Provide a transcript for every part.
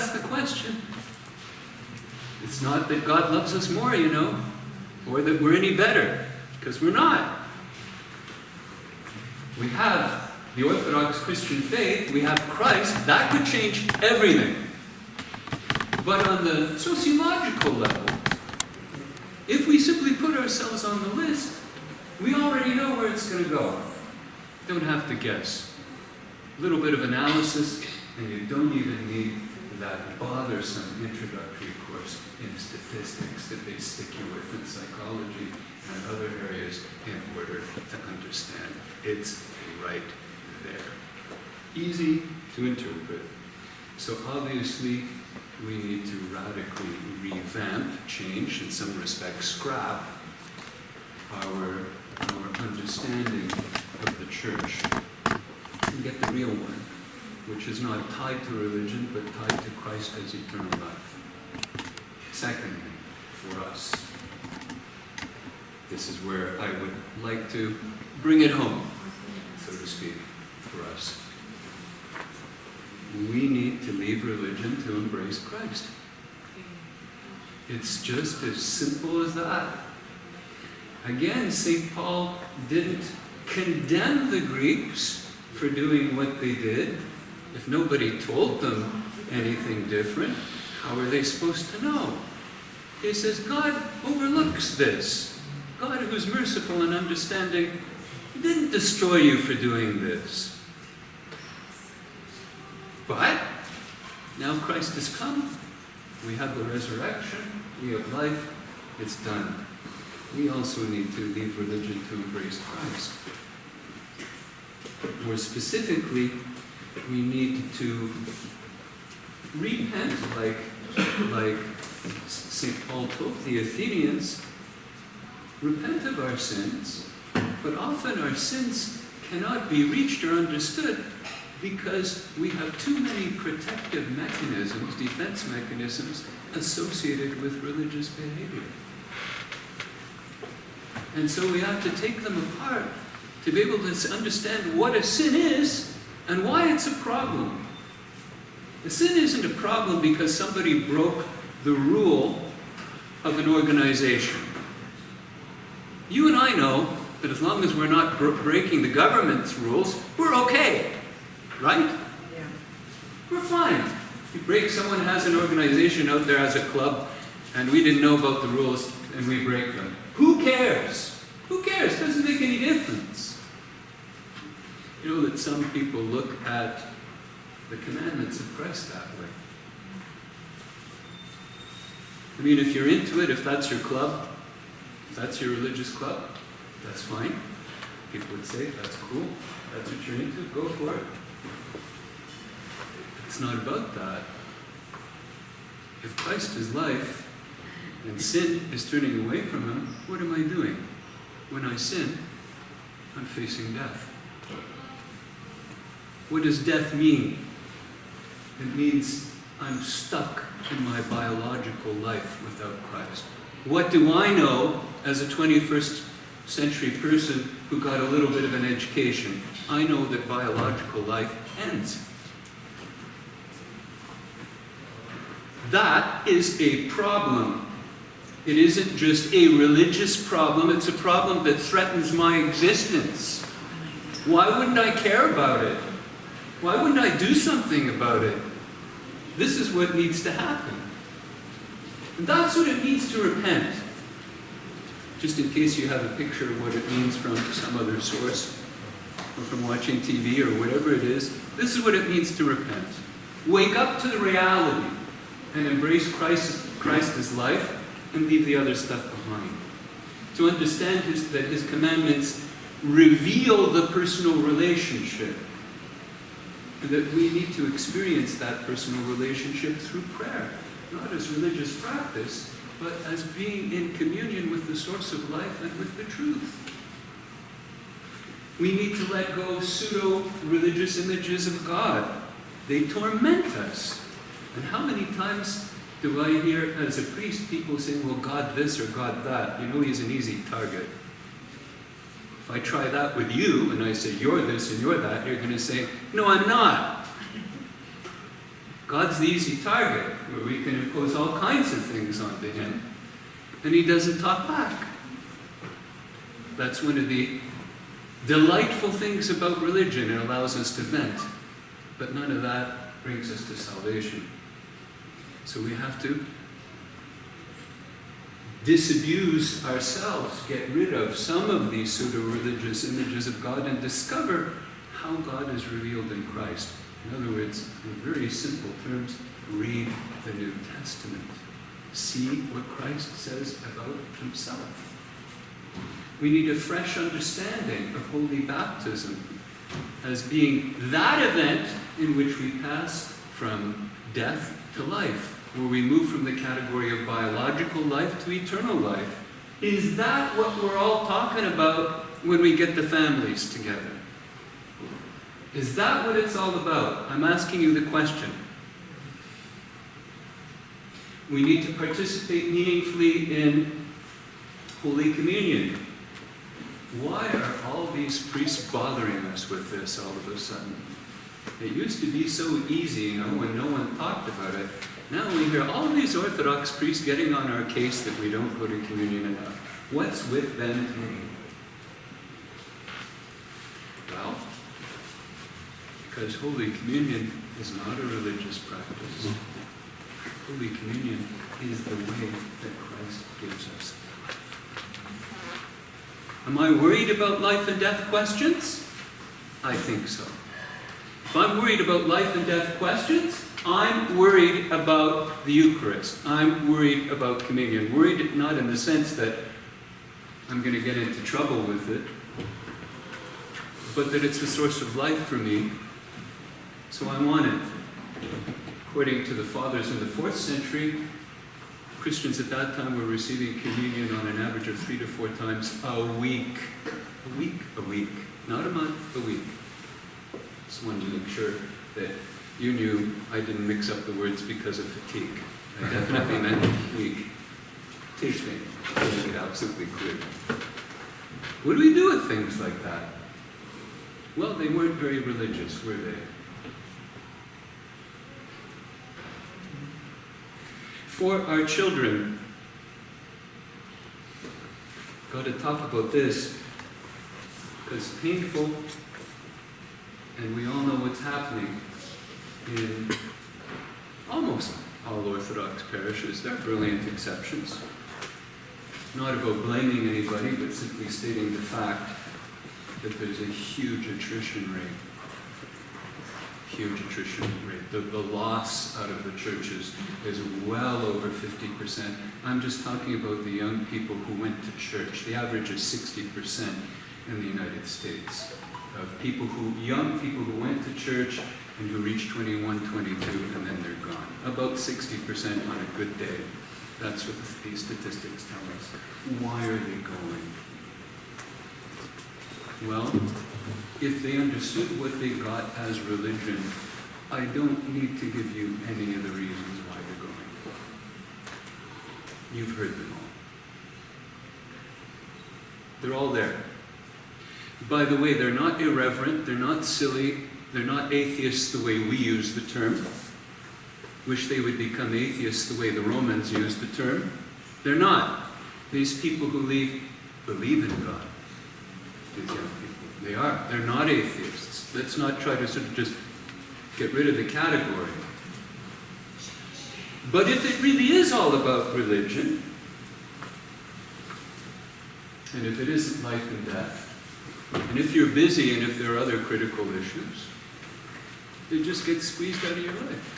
ask the question. It's not that God loves us more, or that we're any better, because we're not. We have the Orthodox Christian faith, we have Christ, that could change everything. But on the sociological level, if we simply put ourselves on the list, we already know where it's going to go. Don't have to guess. A little bit of analysis, and you don't even need that bothersome introductory course in statistics that they stick you with in psychology and other areas in order to understand. It's right there. Easy to interpret. So obviously, we need to radically revamp, change, in some respects, scrap our understanding of the church and get the real one, which is not tied to religion, but tied to Christ as eternal life. Secondly, for us, this is where I would like to bring it home, so to speak, for us. We need to leave religion to embrace Christ. It's just as simple as that. Again, St. Paul didn't condemn the Greeks for doing what they did. If nobody told them anything different, how are they supposed to know? He says, God overlooks this. God, who's merciful and understanding, didn't destroy you for doing this. But now Christ has come. We have the resurrection. We have life. It's done. We also need to leave religion to embrace Christ. More specifically, we need to repent like St. Paul told the Athenians. Repent of our sins, but often our sins cannot be reached or understood because we have too many protective mechanisms, defense mechanisms, associated with religious behavior. And so we have to take them apart to be able to understand what a sin is and why it's a problem. A sin isn't a problem because somebody broke the rule of an organization. You and I know that as long as we're not breaking the government's rules, we're okay. Right? Yeah. We're fine. You break, someone has an organization out there as a club, and we didn't know about the rules, and we break them. Who cares? Who cares? It doesn't make any difference. You know that some people look at the commandments of Christ that way. I mean, if you're into it, if that's your club, if that's your religious club, that's fine. People would say, that's cool. That's what you're into, go for it. It's not about that. If Christ is life, and sin is turning away from him, what am I doing? When I sin, I'm facing death. What does death mean? It means I'm stuck in my biological life without Christ. What do I know as a 21st century person who got a little bit of an education? I know that biological life ends. That is a problem. It isn't just a religious problem, it's a problem that threatens my existence. Why wouldn't I care about it? Why wouldn't I do something about it? This is what needs to happen. And that's what it means to repent. Just in case you have a picture of what it means from some other source, or from watching TV or whatever it is, this is what it means to repent. Wake up to the reality and embrace Christ as life and leave the other stuff behind. To understand that his commandments reveal the personal relationship. And that we need to experience that personal relationship through prayer. Not as religious practice, but as being in communion with the source of life and with the truth. We need to let go of pseudo-religious images of God. They torment us. And how many times do I hear as a priest people saying, well, God this or God that? You know, he's an easy target. If I try that with you and I say, you're this and you're that, you're going to say, no, I'm not. God's the easy target, where we can impose all kinds of things onto him, and he doesn't talk back. That's one of the delightful things about religion. It allows us to vent, but none of that brings us to salvation. So we have to disabuse ourselves, get rid of some of these pseudo-religious images of God, and discover how God is revealed in Christ. In other words, in very simple terms, read the New Testament. See what Christ says about himself. We need a fresh understanding of holy baptism as being that event in which we pass from death to life, where we move from the category of biological life to eternal life. Is that what we're all talking about when we get the families together? Is that what it's all about? I'm asking you the question. We need to participate meaningfully in Holy Communion. Why are all these priests bothering us with this all of a sudden? It used to be so easy, when no one talked about it. Now we hear all of these Orthodox priests getting on our case that we don't go to communion enough. What's with them today? Well, because Holy Communion is not a religious practice. Holy Communion is the way that Christ gives us life. Am I worried about life and death questions? I think so. If I'm worried about life and death questions, I'm worried about the Eucharist. I'm worried about communion. Worried not in the sense that I'm going to get into trouble with it, but that it's a source of life for me, so I want it. According to the fathers in the 4th century, Christians at that time were receiving communion on an average of 3 to 4 times a week. A week. Not a month, a week. Just wanted to make sure that you knew I didn't mix up the words because of fatigue. I definitely meant week. Tasting, to make it absolutely clear. What do we do with things like that? Well, they weren't very religious, were they? For our children, got to talk about this because it's painful, and we all know what's happening in almost all Orthodox parishes. There are brilliant exceptions. Not about blaming anybody, but simply stating the fact that there's a huge attrition rate. Huge attrition rate. The loss out of the churches is well over 50%. I'm just talking about the young people who went to church. The average is 60% in the United States of young people who went to church and who reach 21, 22, and then they're gone. About 60% on a good day. That's what these statistics tell us. Why are they going? Well, if they understood what they got as religion, I don't need to give you any of the reasons why they're going. You've heard them all. They're all there. By the way, they're not irreverent, they're not silly, they're not atheists the way we use the term. Wish they would become atheists the way the Romans used the term. They're not. These people who believe in God. These young people. They are. They're not atheists. Let's not try to sort of just get rid of the category. But if it really is all about religion, and if it isn't life and death, and if you're busy and if there are other critical issues, they just get squeezed out of your life.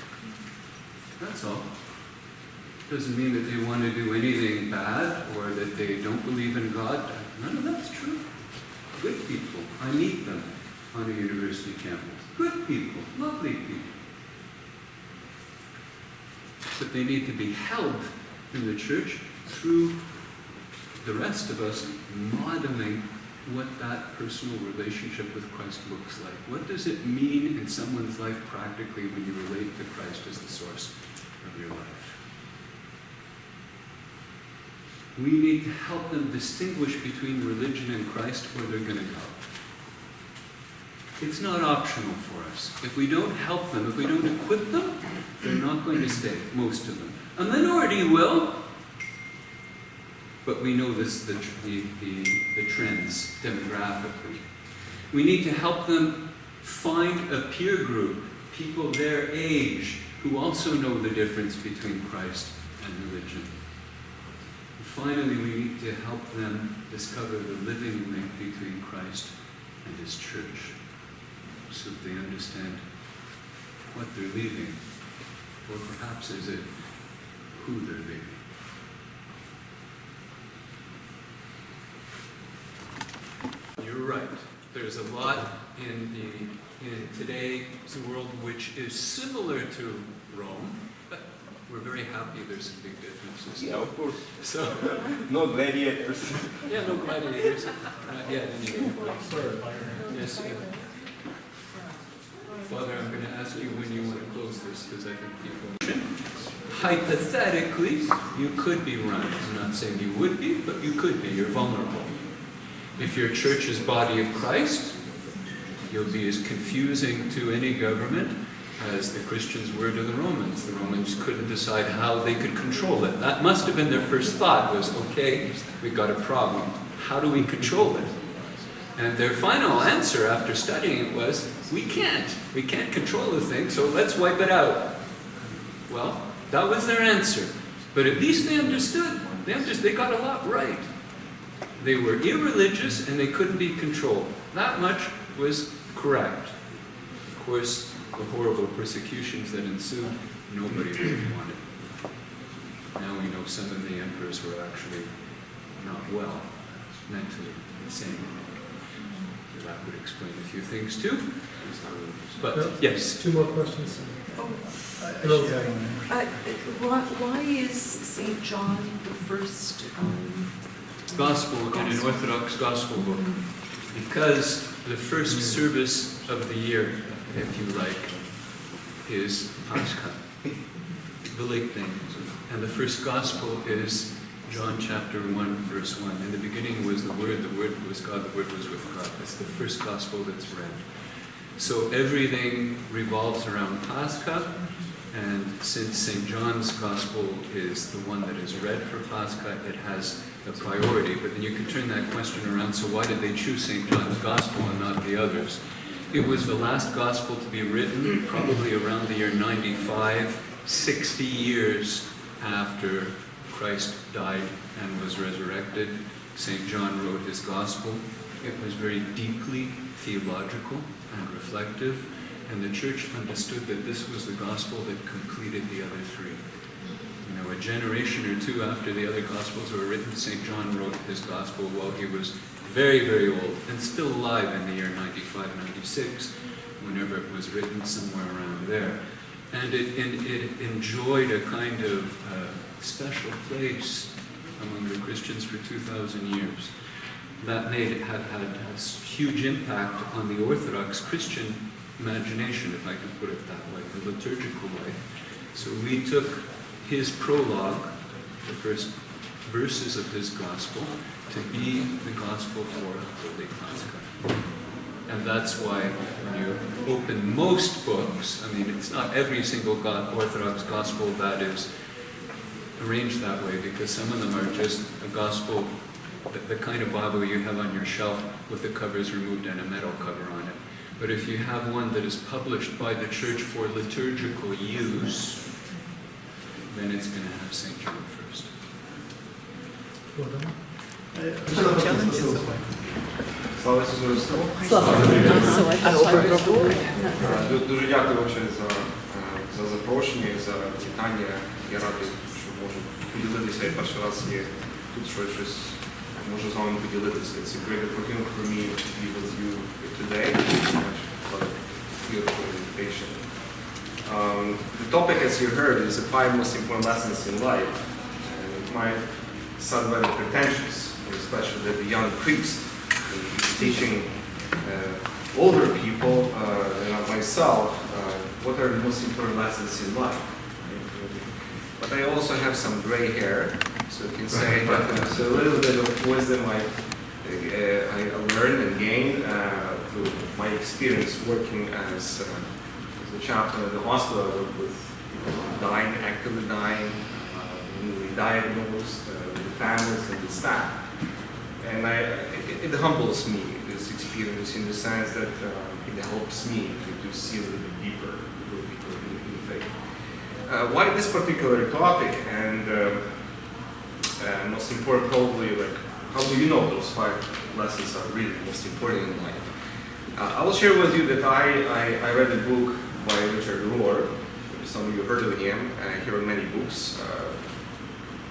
That's all. Doesn't mean that they want to do anything bad or that they don't believe in God. None of that's true. Good people. I meet them on a university campus. Good people. Lovely people. But they need to be held in the church through the rest of us modeling what that personal relationship with Christ looks like. What does it mean in someone's life practically when you relate to Christ as the source of your life? We need to help them distinguish between religion and Christ, or they're going to go. It's not optional for us. If we don't help them, if we don't equip them, they're not going to stay, most of them. A minority will, but we know this, the trends demographically. We need to help them find a peer group, people their age, who also know the difference between Christ and religion. And finally, we need to help them discover the living link between Christ and His church, so that they understand what they're leaving, or perhaps is it who they're leaving. You're right. There's a lot in today's world which is similar to Rome, but we're very happy there's some big differences. Yeah, of course. So, no gladiators. yeah, no gladiators. Not yet, anyway. Yes, yeah. Father, I'm going to ask you when you want to close this, because I think people... Hypothetically, you could be run. I'm not saying you would be, but you could be. You're vulnerable. If your church is body of Christ, you'll be as confusing to any government as the Christians were to the Romans. The Romans couldn't decide how they could control it. That must have been their first thought, was, okay, we've got a problem. How do we control it? And their final answer after studying it was, we can't. We can't control the thing, so let's wipe it out. Well, that was their answer. But at least they understood. They got a lot right. They were irreligious and they couldn't be controlled. That much was correct. Of course, the horrible persecutions that ensued, nobody really wanted. Now we know some of the emperors were actually not well, mentally insane. So that would explain a few things too. But yes. Two more questions. Why is St. John the first Gospel in an Orthodox Gospel book? Because the first service of the year, if you like, is Pascha, the late thing. And the first Gospel is John chapter 1, verse 1. In the beginning was the Word was God, the Word was with God. It's the first Gospel that's read. So everything revolves around Pascha, and since St. John's Gospel is the one that is read for Pascha, it has a priority. But then you can turn that question around, so why did they choose St. John's Gospel and not the others? It was the last Gospel to be written, probably around the year 95, 60 years after Christ died and was resurrected. St. John wrote his Gospel. It was very deeply theological and reflective, and the church understood that this was the gospel that completed the other three. You know, a generation or two after the other gospels were written, St. John wrote his gospel while he was very, very old, and still alive in the year 95, 96, whenever it was written, somewhere around there. And it enjoyed a kind of special place among the Christians for 2,000 years. That had a huge impact on the Orthodox Christian imagination, if I can put it that way, the liturgical way. So we took his prologue, the first verses of his gospel, to be the gospel for Holy Pascha. And that's why when you open most books, I mean, it's not every single Orthodox gospel that is arranged that way, because some of them are just a gospel, the kind of Bible you have on your shelf with the covers removed and a metal cover on it. But if you have one that is published by the church for liturgical use, then it's going to have St. John first. Слава Ісусу Христу. Дуже дякую за запрошення і за вітання. Я радий, що можу поділитися. Я перший раз є тут щось можу з вами поділитися. It's a great opportunity for me to be with you today. For the beautiful invitation. The topic, as you heard, is the 5 most important lessons in life. And it might sound very pretentious, especially the young priest. He's teaching older people, and myself, what are the most important lessons in life. But I also have some gray hair, so you can say that a little bit of wisdom I learned and gained through to my experience working as a chaplain at the hospital. I work with dying, actively dying, newly diagnosed, with the families and the staff. And it humbles me, this experience, in the sense that it helps me to see a little bit deeper in the faith. Why this particular topic, and most important probably, like, how do you know those 5 lessons are really most important in life? I will share with you that I read a book by Rytsar. Some of you heard of him. He wrote many books.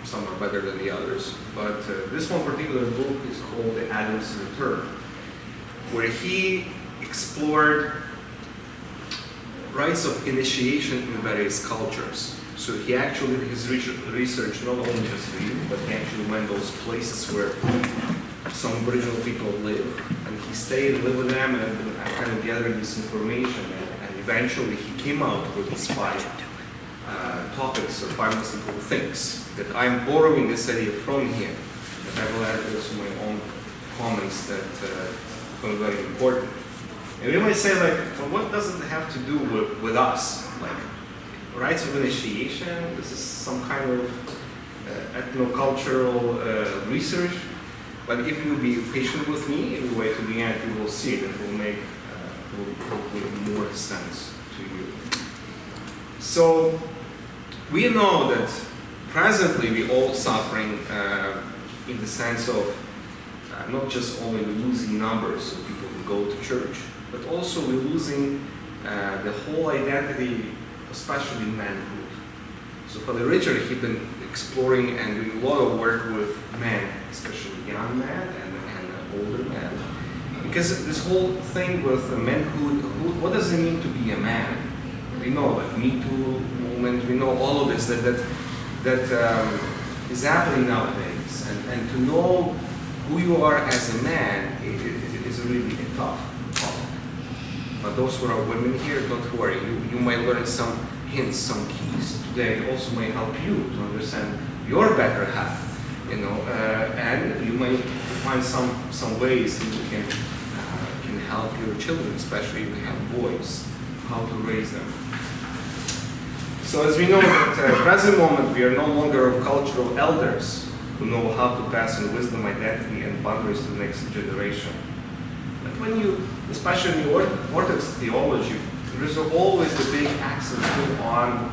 Some are better than the others. But this one particular book is called The Adam's Return, where he explored rites of initiation in various cultures. So he actually did his research not only just reading, but he actually went those places where some Aboriginal people live, and he stayed and lived with them and kind of gathered this information, and eventually he came out with these 5 topics or 5 most important things that I'm borrowing this idea from him, that I will add also my own comments that are very important. And we might say, like, well, what does it have to do with us? Like, rites of initiation, this is some kind of ethnocultural research. But if you will be patient with me, in the way to the end, you will see that it will make hopefully more sense to you. So, we know that presently we all suffering in the sense of not just only losing numbers of people who go to church, but also we're losing the whole identity, especially manhood. So for the Rytsar, he's been exploring and doing a lot of work with men, especially young men and older men. Because this whole thing with manhood, what does it mean to be a man? We know, like, Me Too movement, we know all of this that is happening nowadays. And to know who you are as a man is really a tough topic. But those who are women here, don't worry. You might learn some hints, some keys today. It also may help you to understand your better half, and you might find some ways that you can help your children, especially if you have boys, how to raise them. So as we know that at the present moment we are no longer of cultural elders who know how to pass on wisdom, identity, and boundaries to the next generation. But when you, especially in the Orthodox theology, there is always the big accent put on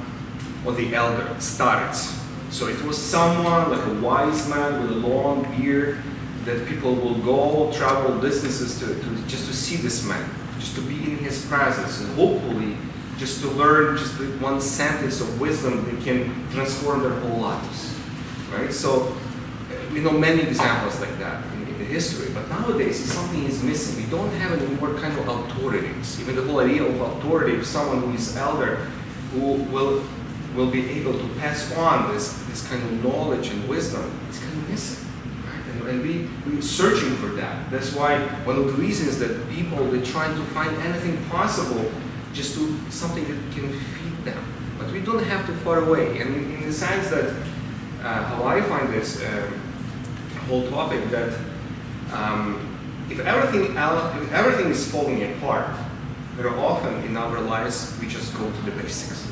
what the elder starts. So it was someone like a wise man with a long beard that people will go travel distances to just to see this man, just to be in his presence, and hopefully just to learn just one sentence of wisdom that can transform their whole lives, right? So we know many examples like that in the history, but nowadays something is missing. We don't have any more kind of authorities. Even the whole idea of authority of someone who is elder, who will be able to pass on this kind of knowledge and wisdom, is kind of missing. And we're searching for that. That's why one of the reasons that people, they're trying to find anything possible just to something that can feed them. But we don't have to far away. And in the sense that how I find this whole topic, that if everything is falling apart, very often in our lives we just go to the basics.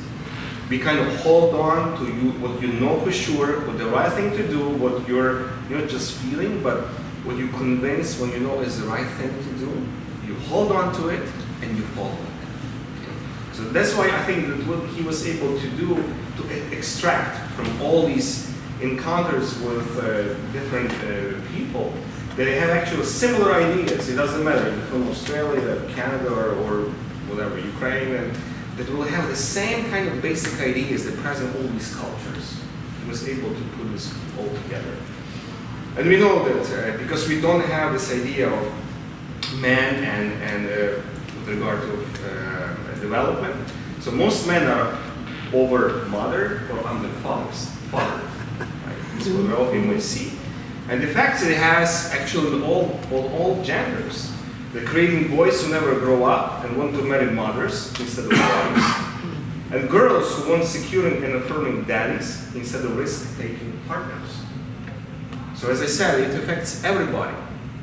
We kind of hold on to what you know for sure, what the right thing to do, what you're not just feeling, but what you convince when you know is the right thing to do. You hold on to it and you follow it. Okay? So that's why I think that what he was able to do, to extract from all these encounters with different people, they have actually similar ideas. It doesn't matter, from Australia, Canada, or whatever, Ukraine, and that will have the same kind of basic ideas that present all these cultures. He was able to put this all together. And we know that because we don't have this idea of man and with regard to development, so most men are over mother or under father. Right? This is what we often will see. And the fact that it has actually all genders. They're creating boys who never grow up and want to marry mothers instead of wives, and girls who want securing and affirming daddies instead of risk-taking partners. So as I said, it affects everybody.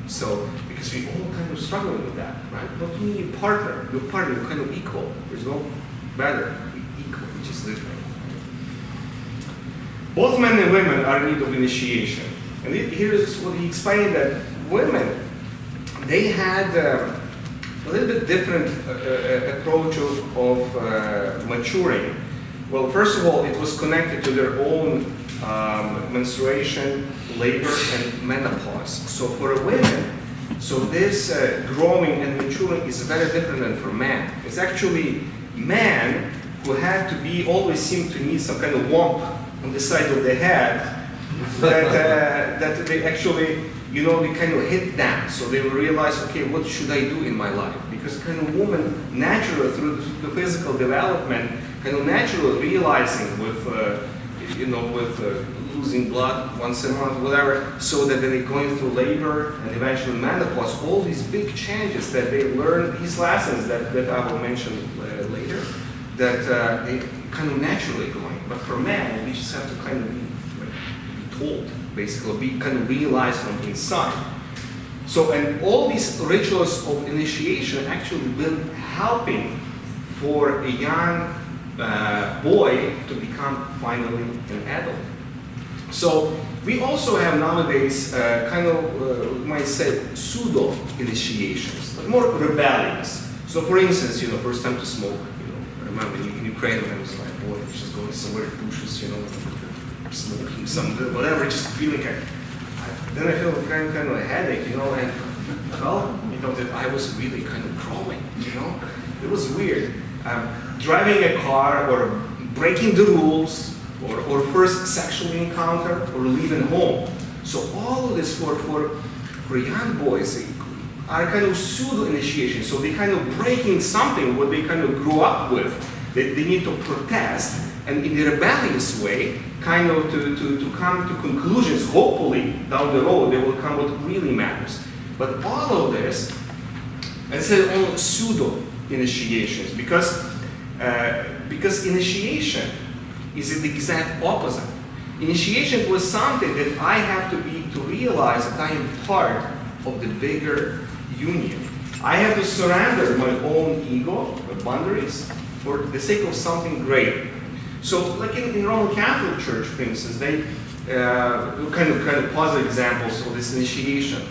So because because we all kind of struggling with that, right? But you need a partner. Your partner, you're kind of equal. There's no better. We're equal, which is different. Both men and women are in need of initiation. And here is what he explained, that women, they had a little bit different approach of maturing. Well, first of all, it was connected to their own menstruation, labor, and menopause. So for women, so this growing and maturing is very different than for men. It's actually men who had to be, always seem to need some kind of womp on the side of the head that they actually, they kind of hit them. So they will realize, okay, what should I do in my life? Because kind of woman naturally, through the physical development, kind of naturally realizing with, losing blood once a month, whatever, so that they're going through labor and eventually menopause, all these big changes that they learn, these lessons that I will mention later, that they kind of naturally going. But for men, we just have to kind of be told, basically, be kind of realized from inside. So, and all these rituals of initiation actually been helping for a young boy to become finally an adult. So we also have nowadays we might say pseudo initiations, like more rebellious. So for instance, first time to smoke, I remember in Ukraine when I was like, boy, just going somewhere in bushes, smoking some whatever, just feeling then I feel kind of a headache, and that I was really kind of growing, It was weird. Driving a car or breaking the rules or first sexual encounter or leaving home. So all of this for young boys are kind of pseudo initiation. So they kind of breaking something what they kind of grew up with. They need to protest and in a rebellious way kind of to come to conclusions. Hopefully down the road they will come what really matters. But all of this, I said all pseudo initiations because initiation is the exact opposite. Initiation was something that I have to realize that I am part of the bigger union. I have to surrender my own ego, my boundaries, for the sake of something greater. So, like in Roman Catholic Church, for instance, they kind of positive examples of this initiation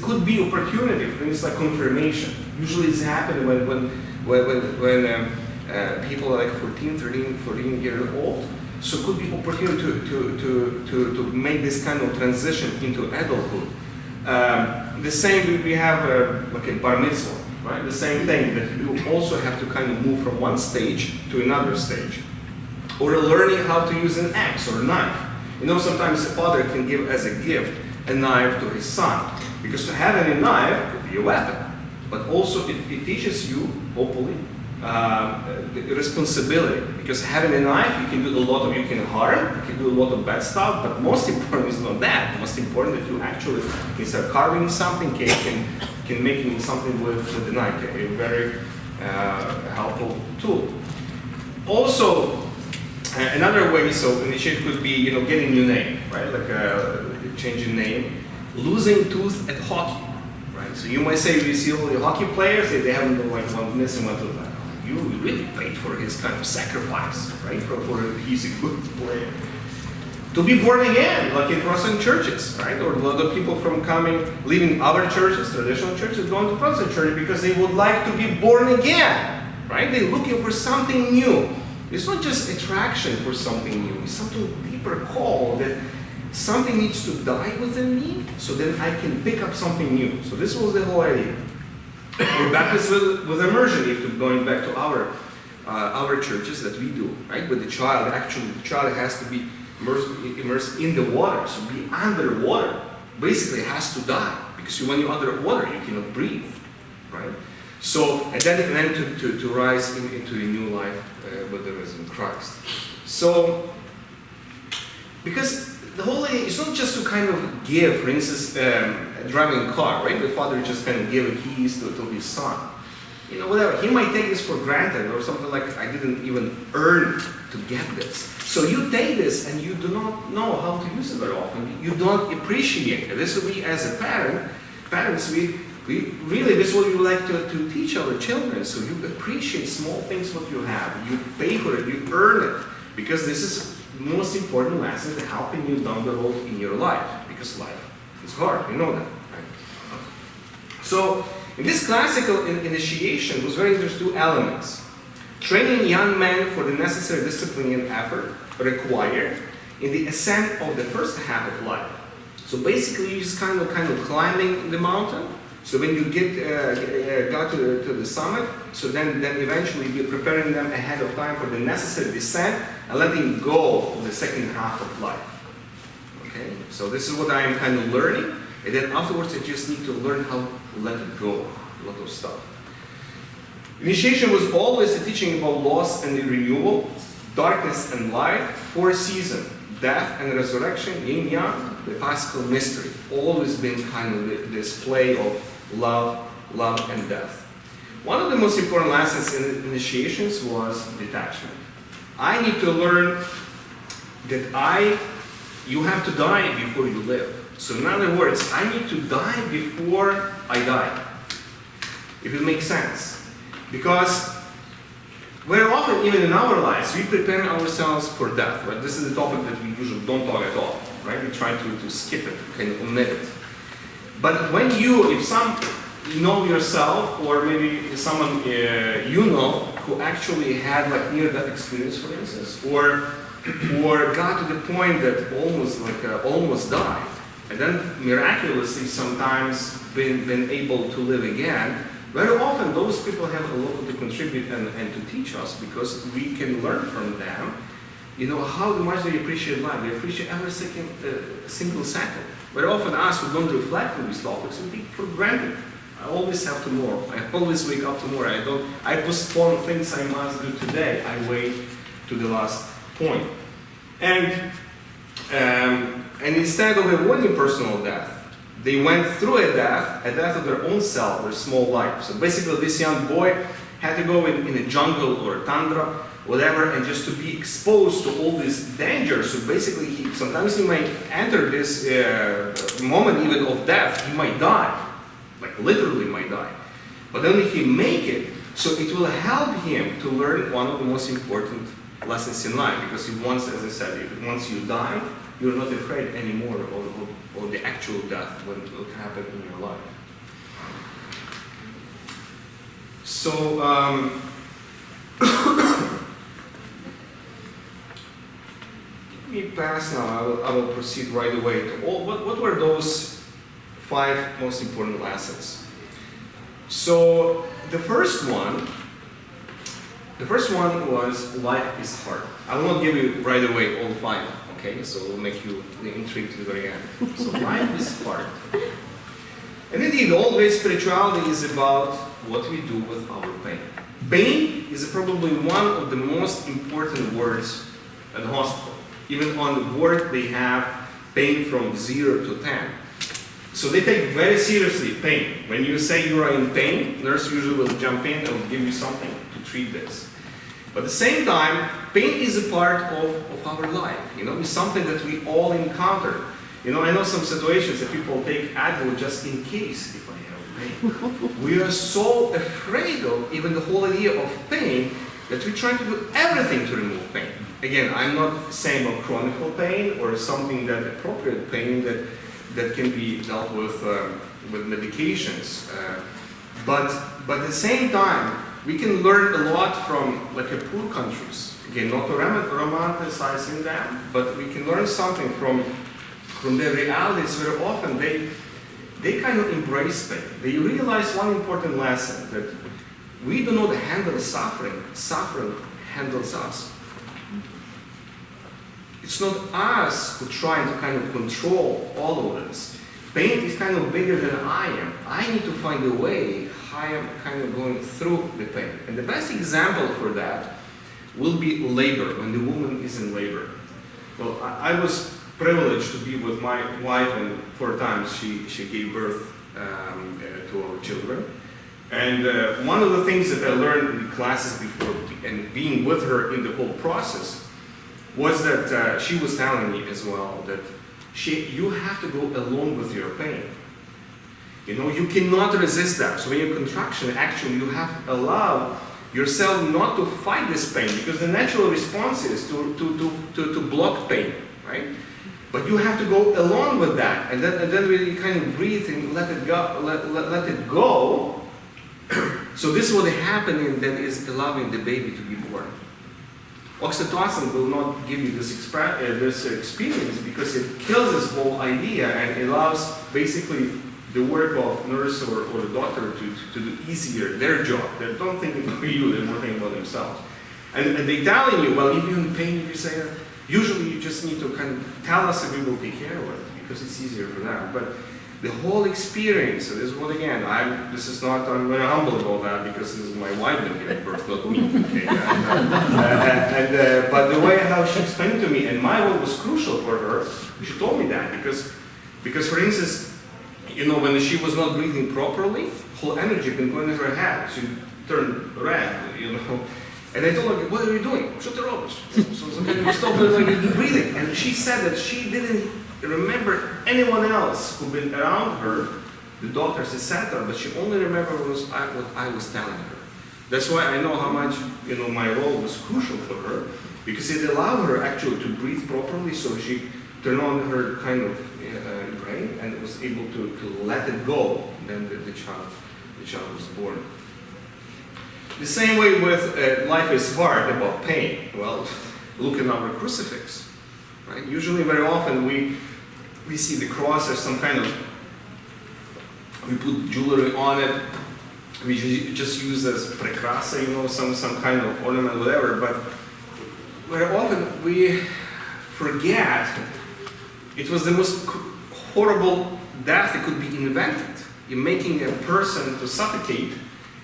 could be opportunity, for instance, like confirmation. Usually, it's happening when people are like 14 years old. So it could be opportunity to make this kind of transition into adulthood. The same we have like a bar mitzvah, right? The same thing, that you also have to kind of move from one stage to another stage. Or learning how to use an axe or a knife. Sometimes a father can give as a gift a knife to his son. Because to have a knife could be a weapon. But also it teaches you, hopefully, the responsibility. Because having a knife, you can do you can harm, you can do a lot of bad stuff, but most important is not that. Most important that you actually can start carving something, can make something with the knife, a very helpful tool. Also, another way, so initiate could be, getting new name, right? Like changing name, losing tooth at hockey, right? So you might say, you see all the hockey players, they haven't been like one missing one tooth. You really paid for his kind of sacrifice, right? For he's a good player. To be born again, like in Protestant churches, right? Or a lot of people leaving other churches, traditional churches, going to Protestant church because they would like to be born again, right? They're looking for something new. It's not just attraction for something new. It's something deeper call that something needs to die within me so then I can pick up something new. So this was the whole idea. We're baptized with immersion, if going back to our churches that we do, right? With the child, actually the child has to be immersed in the water, so be underwater. Basically has to die, because when you're underwater, you cannot breathe, right? So, and then to rise into a new life with the risen Christ. So, because the whole idea is not just to kind of give, for instance, driving a car, right? The father just kind of gave keys to his son. Whatever. He might take this for granted or something like, I didn't even earn to get this. So you take this and you do not know how to use it very often. You don't appreciate it. This would be, as a parents, we This is what we like to teach our children. So you appreciate small things what you have. You pay for it, you earn it. Because this is the most important lesson in helping you down the road in your life. Because life is hard, you know that. Right? So in this classical initiation was very interesting 2 elements. Training young men for the necessary discipline and effort required in the ascent of the first half of life. So basically you're just kind of climbing the mountain. So when you got to the summit, so then eventually you're preparing them ahead of time for the necessary descent and letting go of the second half of life. Okay? So this is what I am kind of learning, and then afterwards I just need to learn how to let it go, a lot of stuff. Initiation was always a teaching about loss and renewal, darkness and light, 4 seasons, death and resurrection, yin-yang, the Paschal mystery. Always been kind of the display of love and death. One of the most important lessons in initiations was detachment. I need to learn that you have to die before you live. So in other words, I need to die before I die. If it makes sense. Because very often, even in our lives, we prepare ourselves for death. Right? This is a topic that we usually don't talk at all. Right? We try to skip it, kind of omit it. But when you know yourself, or maybe someone you know who actually had like near-death experience, for instance, or got to the point that almost died, and then miraculously sometimes been able to live again. Very often those people have a lot to contribute and to teach us, because we can learn from them, you know, how much they appreciate life. They appreciate every single second. Very often us who don't reflect on these topics, we take for granted. I always have tomorrow. I always wake up tomorrow. I postpone things I must do today. I wait to the last point. And instead of avoiding personal death, they went through a death of their own self, their small life. So basically this young boy had to go in a jungle or a tundra, whatever, and just to be exposed to all these dangers. So basically sometimes he might enter this moment even of death. He might die, like literally might die. But then if he make it, so it will help him to learn one of the most important lessons in life. Because once, as I said, once you die, you're not afraid anymore of the actual death when it will happen in your life. So, let me pass now. I will proceed right away to what were those 5 most important lessons? So, the first one was life is hard. I will not give you right away all 5. Okay, so we'll make you intrigued to the very end. So life is hard. And indeed, all great spirituality is about what we do with our pain. Pain is probably one of the most important words at the hospital. Even on the board, they have pain from 0 to 10. So they take very seriously pain. When you say you are in pain, nurse usually will jump in and will give you something to treat this. But at the same time, pain is a part of our life. You know, it's something that we all encounter. You know, I know some situations that people take Advil just in case if I have pain. We are so afraid of even the whole idea of pain that we try to do everything to remove pain. Again, I'm not saying about chronic pain or something that appropriate pain that can be dealt with medications. But at the same time, we can learn a lot from like poor countries. Again, not romanticizing them, but we can learn something from their realities. Very often they kind of embrace pain. They realize one important lesson, that we do not handle suffering. Suffering handles us. It's not us who try to kind of control all of this. Pain is kind of bigger than I am. I need to find a way how I'm kind of going through the pain. And the best example for that will be labor, when the woman is in labor. Well, I was privileged to be with my wife, and 4 times she gave birth to our children. And one of the things that I learned in classes before, and being with her in the whole process, was that she was telling me as well that you have to go along with your pain. You know, you cannot resist that. So when you're contraction, actually you have to allow yourself not to fight this pain, because the natural response is to block pain, right? But you have to go along with that, and then really kind of breathe and let it go, let it go. So this is what is happening that is allowing the baby to be born. Oxytocin will not give you this experience because it kills this whole idea and allows basically the work of nurse or the doctor to do easier their job. They don't think about you, they're more thinking about themselves. And they're telling you, well, if you're in pain, if you say that, usually you just need to kind of tell us and we will take care of it because it's easier for them. But the whole experience, so this is what again, I'm very humble about that because this is my wife that gave birth, not me. Okay? But the way how she explained to me, and my role was crucial for her, she told me that because for instance, you know, when she was not breathing properly, whole energy been going into her head. She turned red, you know. And I told her, what are you doing? Shut the rubbish. So stop breathing. And she said that she didn't remember anyone else who been around her, the doctors, etc., but she only remembered what I was telling her. That's why I know how much, you know, my role was crucial for her, because it allowed her actually to breathe properly, so she turned on her kind of brain and was able to let it go. And then the child was born. The same way with life is hard about pain. Well, look at our crucifix, right? Usually, very often we see the cross as some kind of, we put jewelry on it. We just use as prekrasa, you know, some kind of ornament, whatever. But very often we forget it was the most horrible death that could be invented. You're making a person to suffocate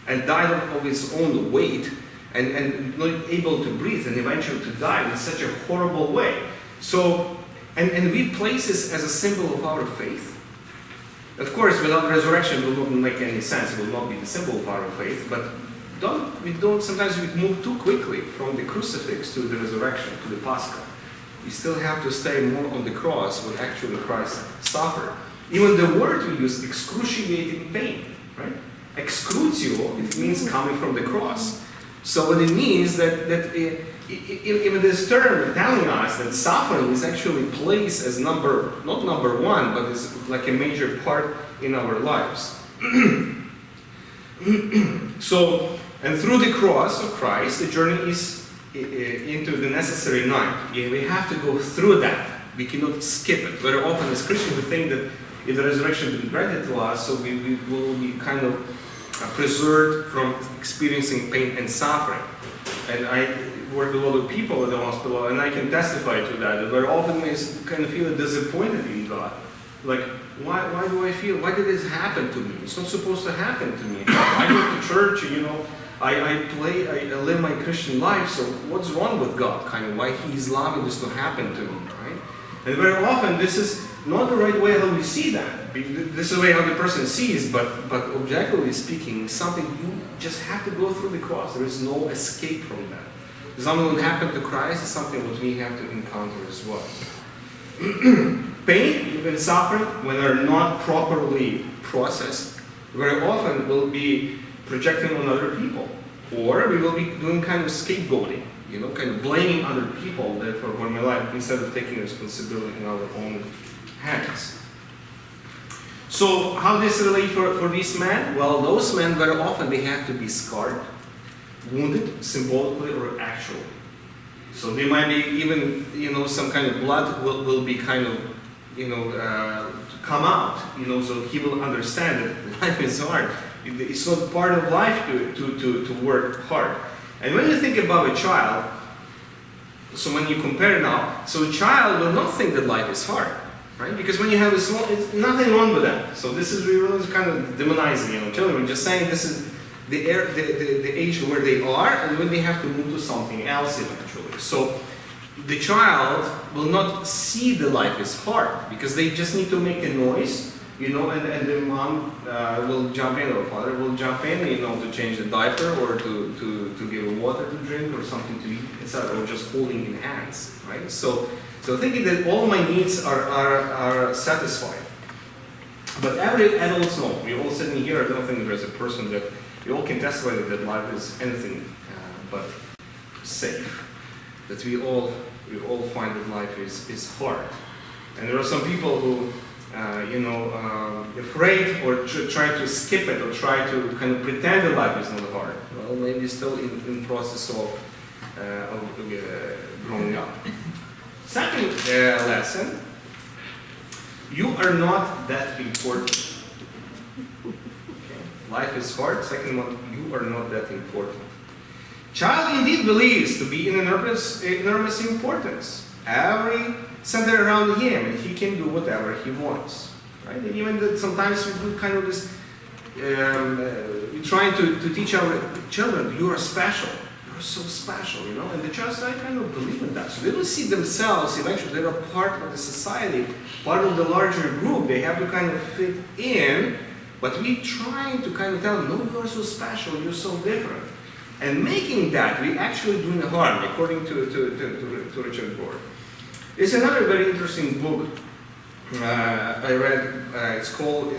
and die of his own weight and not able to breathe and eventually to die in such a horrible way. So, and we place this as a symbol of our faith. Of course, without resurrection, it will not make any sense. It will not be the symbol of our faith. But sometimes we move too quickly from the crucifix to the resurrection, to the Pascha. We still have to stay more on the cross what actually Christ suffered. Even the word we use, excruciating pain, right? Excrutio, it means coming from the cross. So what it means that even this term telling us that suffering is actually placed as not number one, but is like a major part in our lives. So, and through the cross of Christ, the journey is into the necessary night. We have to go through that. We cannot skip it. Very often as Christians we think that if the resurrection has been granted to us, so we will be kind of preserved from experiencing pain and suffering. And I work with a lot of people at the hospital, and I can testify to that. Very often we kind of feel disappointed in God. Like, why do I feel, why did this happen to me? It's not supposed to happen to me. I go to church, you know, I live my Christian life, so what's wrong with God? Kind of why He's allowing this to happen to me, right? And very often this is not the right way how we see that. This is the way how the person sees, but objectively speaking, something you just have to go through the cross. There is no escape from that. Something that happened to Christ is something that we have to encounter as well. Pain, even suffering, when they're not properly processed, very often will be projecting on other people. Or we will be doing kind of scapegoating, you know, kind of blaming other people for my life instead of taking responsibility in our own hands. So how does this relate for these men? Well, those men very often they have to be scarred, wounded, symbolically or actually. So they might be even, you know, some kind of blood will be kind of, you know, come out, you know, so he will understand that life is hard. It's not part of life to work hard. And when you think about a child, so when you compare now, so a child will not think that life is hard, right? Because when you have a small, it's nothing wrong with that. So this is really kind of demonizing, you know, children. We're just saying this is the age where they are, and when they have to move to something else eventually. So the child will not see the life is hard because they just need to make a noise. You know, and the mom will jump in, or father will jump in, you know, to change the diaper or to give water to drink or something to eat, etc., or just holding in hands, right? So thinking that all my needs are satisfied. But every adult knows, we all sitting here, I don't think there's a person that, we all can testify that life is anything but safe. That we all find that life is hard. And there are some people who, afraid or try to skip it or try to kind of pretend that life is not hard. Well, maybe still in process of growing up. Second lesson, you are not that important. Okay. Life is hard. Second one, you are not that important. Child indeed believes to be in enormous importance. Every center around him, and he can do whatever he wants. Right? And even that sometimes we do kind of this, we're trying to teach our children, you are special. You're so special, and the child I kind of believe in that. So they will see themselves, eventually they're a part of the society, part of the larger group. They have to kind of fit in, but we trying to kind of tell them, no, you are so special, you're so different. And making that, we actually doing harm, according to Richard Gore. It's another very interesting book I read. It's called,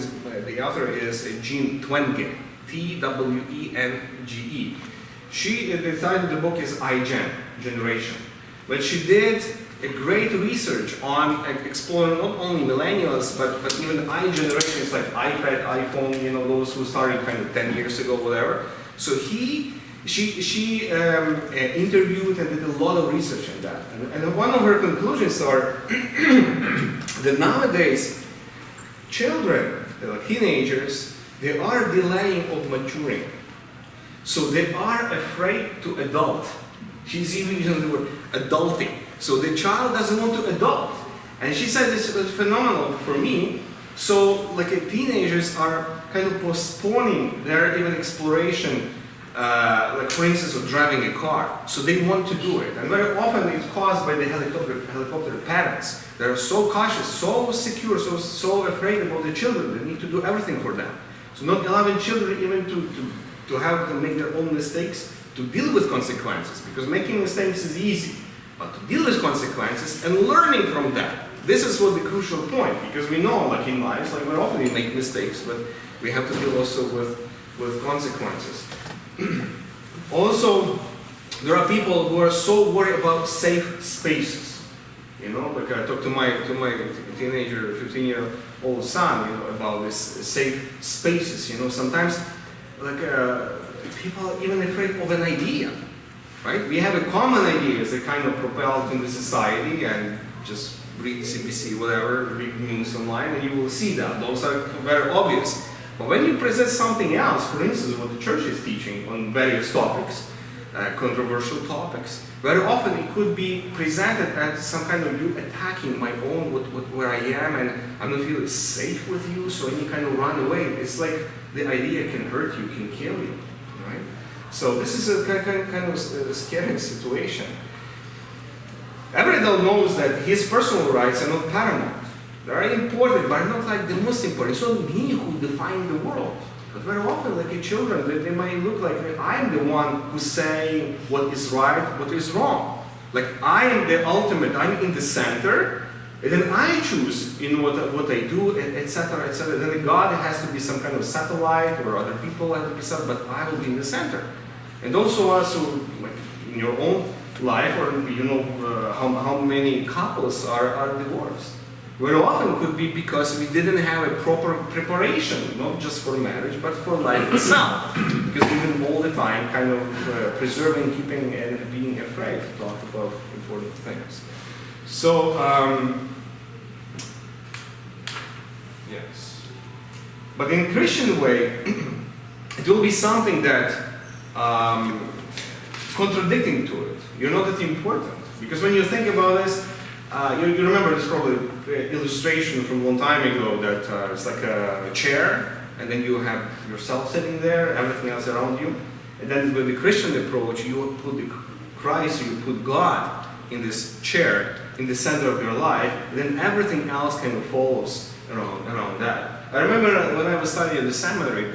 the author is Jean Twenge, Twenge. The title of the book is iGen, Generation. But she did a great research on exploring not only millennials, but even I-generations like iPad, iPhone, those who started kind of 10 years ago, whatever. So she interviewed and did a lot of research on that. And one of her conclusions are that nowadays, children, like teenagers, they are delaying of maturing. So they are afraid to adult. She's even using the word adulting. So the child doesn't want to adult. And she said this was phenomenal for me. So like teenagers are kind of postponing their even exploration, like for instance of driving a car. So they want to do it. And very often it's caused by the helicopter parents. They're so cautious, so secure, so afraid about the children. They need to do everything for them. So not allowing children even to have them make their own mistakes, to deal with consequences, because making mistakes is easy, but to deal with consequences and learning from that. This is what the crucial point, because we know, like in life, like very often we make mistakes, but we have to deal also with consequences. Also, there are people who are so worried about safe spaces. Like I talked to my teenager, 15-year-old son, about this safe spaces. Sometimes, like people are even afraid of an idea, right? We have a common idea as a kind of propelled in the society, and just read CBC, whatever, read news online, and you will see that. Those are very obvious. But when you present something else, for instance, what the church is teaching on various topics, controversial topics, very often it could be presented as some kind of you attacking my own, where I am, and I don't feel safe with you, so you kind of run away. It's like the idea can hurt you, can kill you, right? So this is a kind of scary situation. Every adult knows that his personal rights are not paramount. They are important, but not like the most important. It's not me who define the world. But very often, like children, they might look like I'm the one who's saying what is right, what is wrong. Like I am the ultimate, I'm in the center, and then I choose what I do, etc., etc. Then God has to be some kind of satellite, or other people have to be satellite, but I will be in the center. And also like in your own life, or how many couples are divorced. Very often could be because we didn't have a proper preparation, not just for marriage, but for life itself. Because we've been all the time kind of preserving, keeping, and being afraid to talk about important things. So, yes. But in Christian way, it will be something that contradicting to it. That's important. Because when you think about this, you remember this probably illustration from a long time ago that it's like a chair, and then you have yourself sitting there, everything else around you. And then with the Christian approach, you put Christ, you put God in this chair, in the center of your life, and then everything else kind of follows around that. I remember when I was studying at the seminary,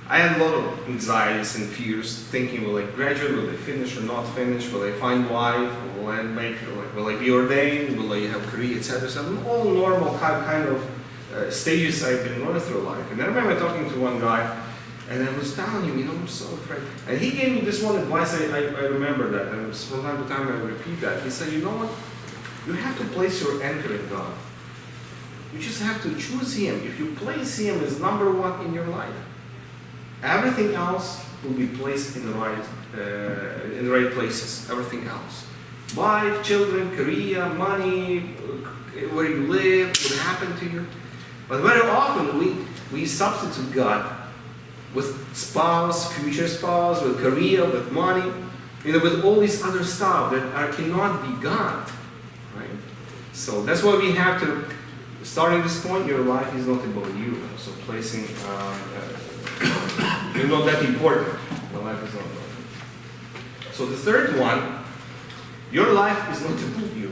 I had a lot of anxieties and fears, thinking, will I graduate, will I finish or not finish, will I find wife, will I be ordained, will I have career, etc. So all normal kind of stages I've been going through life. And I remember talking to one guy, and I was telling him, I'm so afraid. And he gave me this one advice, I remember that, and from time to time I repeat that. He said, you know what? You have to place your anchor in God. You just have to choose Him. If you place Him as number one in your life, everything else will be placed in the right places. Everything else. Wife, children, career, money, where you live, what happened to you. But very often we substitute God with spouse, future spouse, with career, with money, with all this other stuff that cannot be God. Right? So that's why we have to, starting this point, your life is not about you. So placing, you're not that important. Your life is not about you. So the third one, your life is not about you.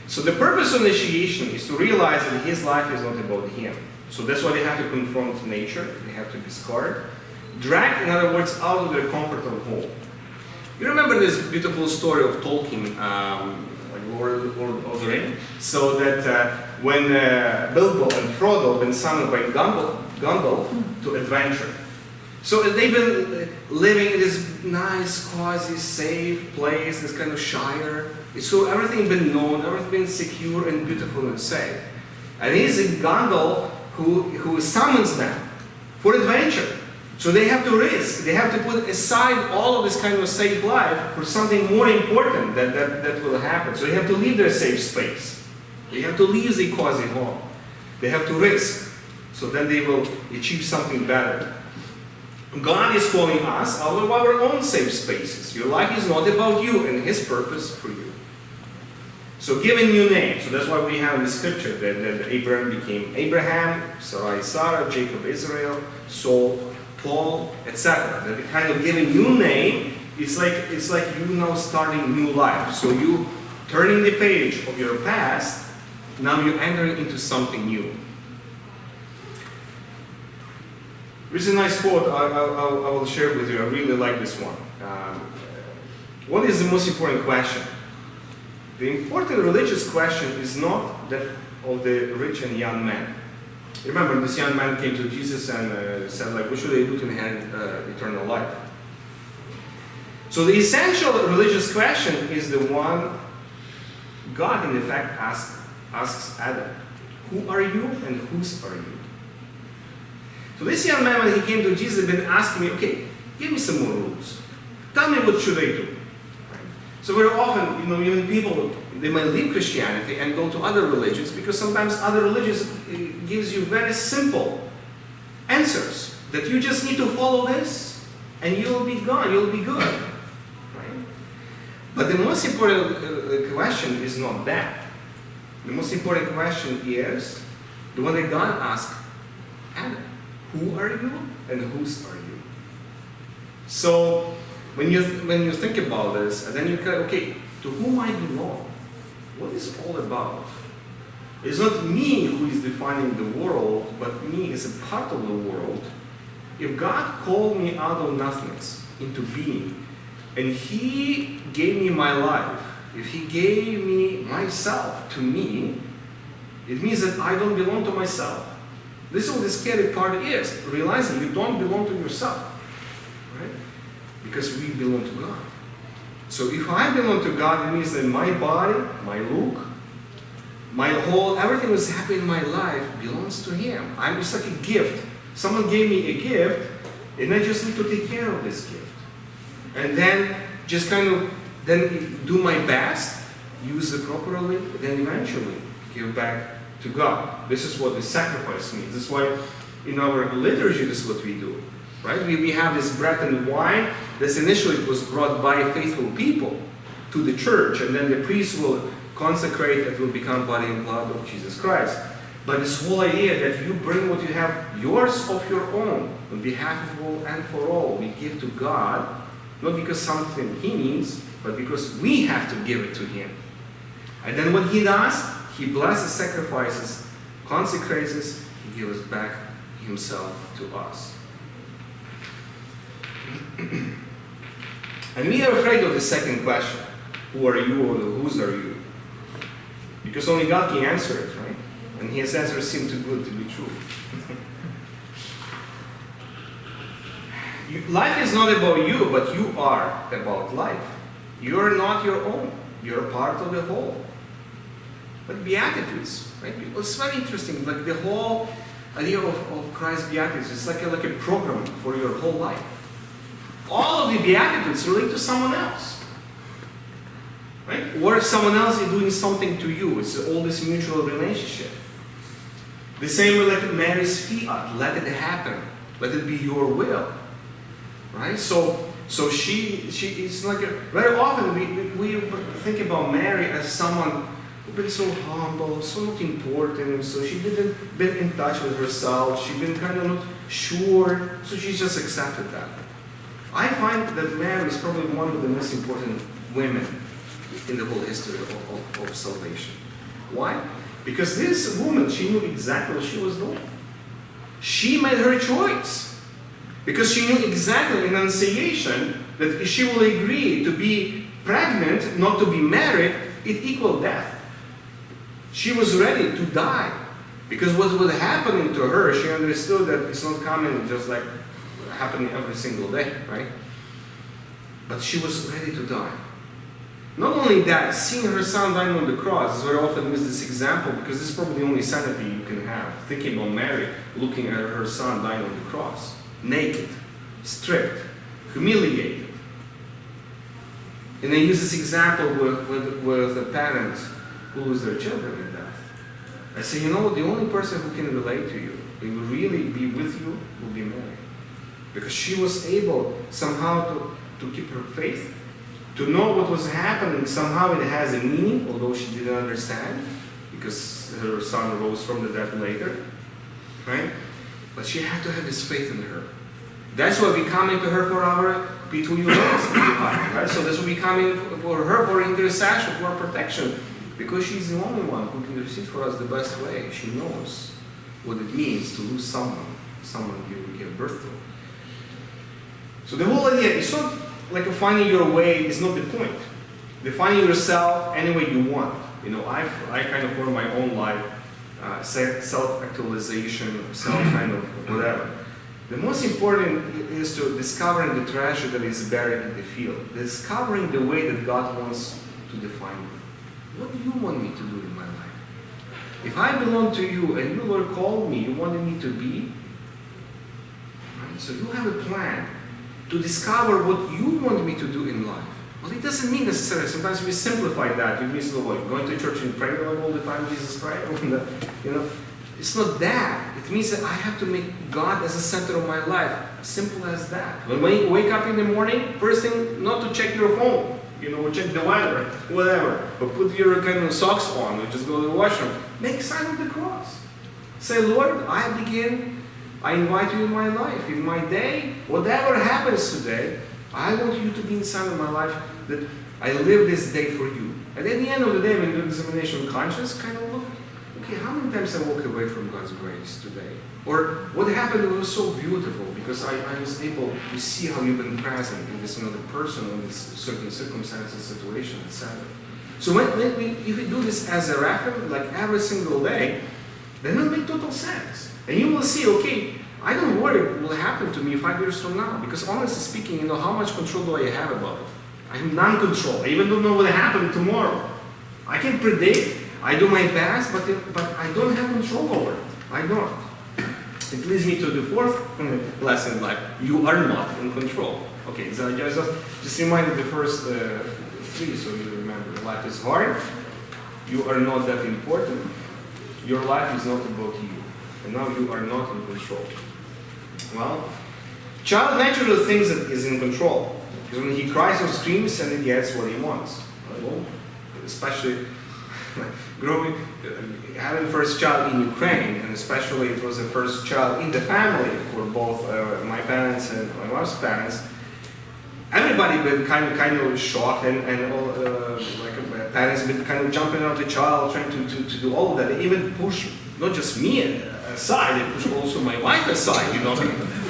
So the purpose of initiation is to realize that his life is not about him. So that's why they have to confront nature. They have to be scarred, dragged, in other words, out of their comfort of home. You remember this beautiful story of Tolkien, like Lord of the Rings? So that when Bilbo and Frodo been summoned by Gandalf to adventure. So they've been living in this nice, cozy, safe place, this kind of shire. So everything been known, everything been secure and beautiful and safe. And it's Gandalf who summons them for adventure. So they have to risk, they have to put aside all of this kind of safe life for something more important that will happen. So they have to leave their safe space. They have to leave the cozy home. They have to risk. So then they will achieve something better. God is calling us out of our own safe spaces. Your life is not about you and His purpose for you. So give a new name. So that's why we have in the scripture that Abraham became Abraham, Sarai Sarah, Jacob Israel, Saul, Paul, etc. That kind of give a new name. It's like you now starting new life. So you turning the page of your past, now you're entering into something new. There's a nice quote I will share with you. I really like this one. What is the most important question? The important religious question is not that of the rich and young man. Remember, this young man came to Jesus and said, like, what should I do to inherit eternal life? So the essential religious question is the one God, in effect, asks Adam. Who are you and whose are you? So this young man, when he came to Jesus, had been asking me, okay, give me some more rules. Tell me what should I do. Right? So very often, even people, they might leave Christianity and go to other religions because sometimes other religions gives you very simple answers that you just need to follow this and you'll be gone, you'll be good. Right? But the most important question is not that. The most important question is the one that God asked Adam. Who are you and whose are you? So when you think about this, and then you go, okay, to whom I belong? What is it all about? It's not me who is defining the world, but me as a part of the world. If God called me out of nothingness into being, and He gave me my life, if He gave me myself to me, it means that I don't belong to myself. This is what the scary part is, realizing you don't belong to yourself, right? Because we belong to God. So if I belong to God, it means that my body, my look, my whole, everything that's happening in my life belongs to Him. I'm just like a gift. Someone gave me a gift, and I just need to take care of this gift. And then just kind of then do my best, use it properly, then eventually give back to God. This is what the sacrifice means. This is why in our liturgy this is what we do. Right? We have this bread and wine. This initially was brought by faithful people to the church, and then the priest will consecrate it, will become body and blood of Jesus Christ. But this whole idea that you bring what you have, yours of your own, on behalf of all and for all, we give to God, not because something He needs, but because we have to give it to Him. And then what He does, He blesses sacrifices, consecrates us, He gives back Himself to us. And we are afraid of the second question. Who are you or whose are you? Because only God can answer it, right? And his answer seemed too good to be true. Life is not about you, but you are about life. You are not your own. You're a part of the whole. Like Beatitudes, right? It's very interesting. Like the whole idea of Christ's Beatitudes is like a program for your whole life. All of the Beatitudes relate to someone else. Right? Or someone else is doing something to you. It's all this mutual relationship. The same with like Mary's fiat. Let it happen. Let it be your will. Right? So she it's like very often we think about Mary as someone who's been so humble, so not important, so she didn't been in touch with herself, she been kind of not sure, so she just accepted that. I find that Mary is probably one of the most important women in the whole history of salvation. Why? Because this woman, she knew exactly what she was doing. She made her choice. Because she knew exactly in Annunciation that if she will agree to be pregnant, not to be married, it equaled death. She was ready to die. Because what was happening to her, she understood that it's not coming just like happening every single day, right? But she was ready to die. Not only that, seeing her son dying on the cross is very often with this example, because this is probably the only sanity you can have. Thinking about Mary, looking at her son dying on the cross. Naked, stripped, humiliated. And they use this example with the parents who lose their children in death. I say, you know, the only person who can relate to you, who will really be with you, will be Mary. Because she was able somehow to keep her faith, to know what was happening. Somehow it has a meaning, although she didn't understand, because her son rose from the dead later. Right? But she had to have this faith in her. That's why we coming to her for our P2U right? So that's why we coming for her for intercession, for protection. Because she's the only one who can receive for us the best way. She knows what it means to lose someone you give birth to. So the whole idea, it's not like finding your way is not the point. Defining yourself any way you want. You know, I kind of for my own life, self-actualization, self kind of whatever. The most important is to discovering the treasure that is buried in the field. Discovering the way that God wants to define you. What do you want me to do in my life? If I belong to you and you, Lord, called me, you wanted me to be, right? So you have a plan to discover what you want me to do in life. Well, it doesn't mean necessarily. Sometimes we simplify that. It means like going to church and praying all the time, Jesus Christ. You know, it's not that. It means that I have to make God as the center of my life. As simple as that. When you wake up in the morning, first thing, not to check your phone. You know, check the weather, whatever. But put your kind of socks on, or just go to the washroom. Make a sign of the cross. Say, Lord, I invite you in my life, in my day, whatever happens today. I want you to be inside of my life, that I live this day for you. And at the end of the day, when you do examination of conscience, kind of look, okay, how many times I walk away from God's grace today? Or what happened was so beautiful, because I was able to see how you've been present in this another person, in this certain circumstances, situation, etc. So if we do this as a reference, like every single day, then it will make total sense. And you will see, okay, I don't worry what will happen to me 5 years from now, because honestly speaking, you know, how much control do I have about it? I have non-control. I even don't know what will happen tomorrow. I can predict, I do my best, but I don't have control over it. I don't. It leads me to the fourth lesson in life. You are not in control. Okay, so I just reminded the first three so you remember. Life is hard. You are not that important. Your life is not about you. And now you are not in control. Well, child naturally thinks that he's in control. Because when he cries or screams, and he gets what he wants. Well, especially having first child in Ukraine, and especially it was the first child in the family for both my parents and my wife's parents. Everybody been kind of shocked, and all, like parents been kind of jumping on the child, trying to do all of that. They even push not just me aside, they push also my wife aside, you know,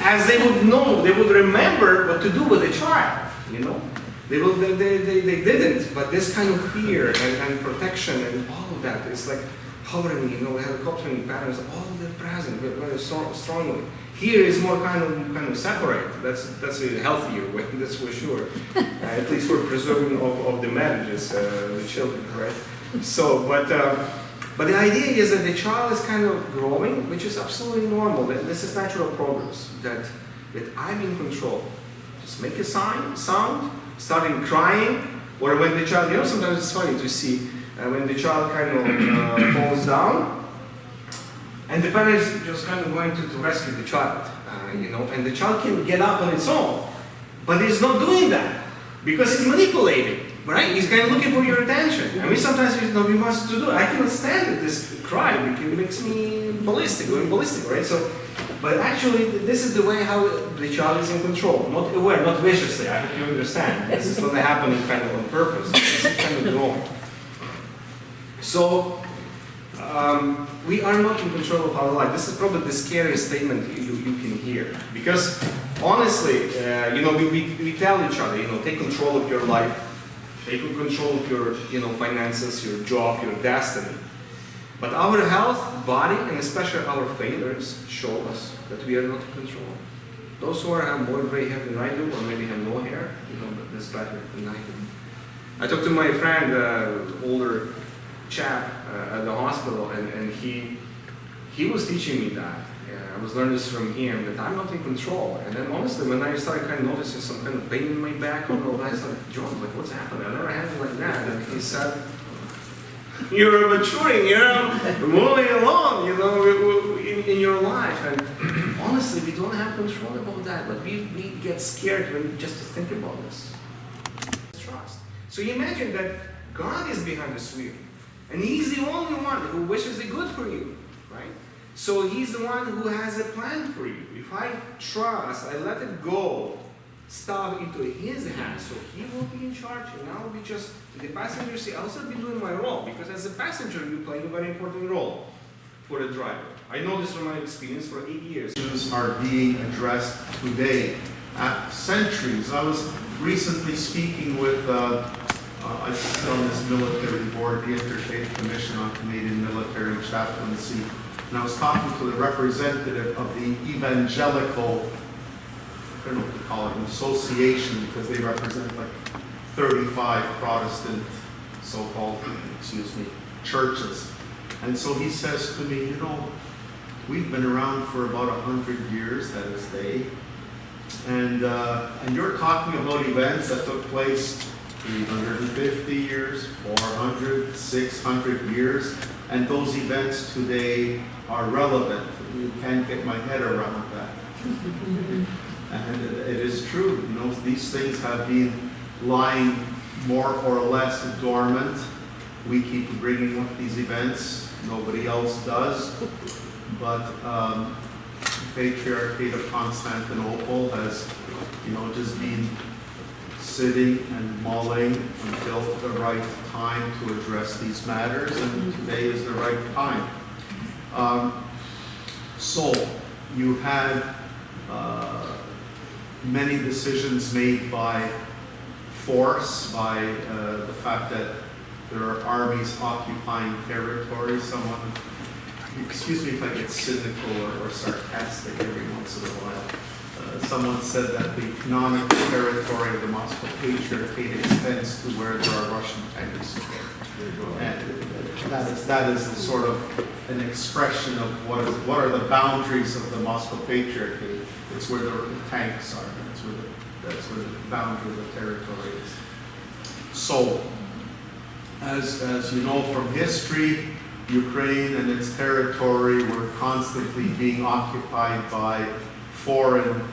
as they would know, they would remember what to do with the child, you know. They didn't, but this kind of fear and protection and all of that, it's like, hovering, helicoptering patterns, all they're present very strongly. Here is more kind of separate. That's a healthier way, that's for sure. At least for preserving of the marriages, the children, right? So, but the idea is that the child is kind of growing, which is absolutely normal. This is natural progress. That I'm in control. Just make a sound, starting crying, or when the child, sometimes it's funny to see when the child kind of falls down. And the parents just kind of going to rescue the child, and the child can get up on its own, but he's not doing that because he's manipulating, right? He's kind of looking for your attention. I mean, sometimes we must do. I cannot stand it. This cry because it makes me going ballistic, right? So, but actually, this is the way how the child is in control, not aware, not viciously. I hope you understand. This is not happening kind of on purpose. This is kind of wrong. So. We are not in control of our life. This is probably the scariest statement you can hear. Because honestly, we tell each other, take control of your life, take control of your, finances, your job, your destiny. But our health, body, and especially our failures show us that we are not in control. Those who have more gray hair than I do, or maybe have no hair, that's better than I do. I talked to my friend, older chap at the hospital, and he was teaching me that. I was learning this from him, that I'm not in control. And then honestly, when I started kind of noticing some kind of pain in my back, I was like, John, what's happening? I never had it like that. And he said, you're maturing, moving along, in your life. And honestly, we don't have control about that, but we get scared when just to think about this. Trust. So you imagine that God is behind this wheel. And He's the only one who wishes the good for you, right? So He's the one who has a plan for you. If I trust, I let it go, stuff into His hands, so He will be in charge, and I will be just in the passenger seat. I'll still be doing my role, because as a passenger, you play a very important role for the driver. I know this from my experience for 8 years. Issues are being addressed today. After centuries, I was recently speaking with I sit on this military board, the Interfaith Commission on Canadian Military Chaplaincy, and I was talking to the representative of the evangelical, I don't know what to call it, an association, because they represent like 35 Protestant, so-called, churches. And so he says to me, we've been around for about 100 years, that is they, and you're talking about events that took place 350 years, 400, 600 years, and those events today are relevant. You can't get my head around that. And it is true, these things have been lying more or less dormant. We keep bringing up these events, nobody else does, but the Patriarchate of Constantinople has, just been sitting and mulling until the right time to address these matters, and today is the right time. So you had many decisions made by force, by the fact that there are armies occupying territory. Someone, excuse me if I get cynical or sarcastic every once in a while. Someone said that the economic territory of the Moscow Patriarchate extends to where there are Russian tanks. And that is the sort of an expression of what are the boundaries of the Moscow Patriarchate. It's where the tanks are. That's where the boundary of the territory is. So, as you know from history, Ukraine and its territory were constantly being occupied by foreign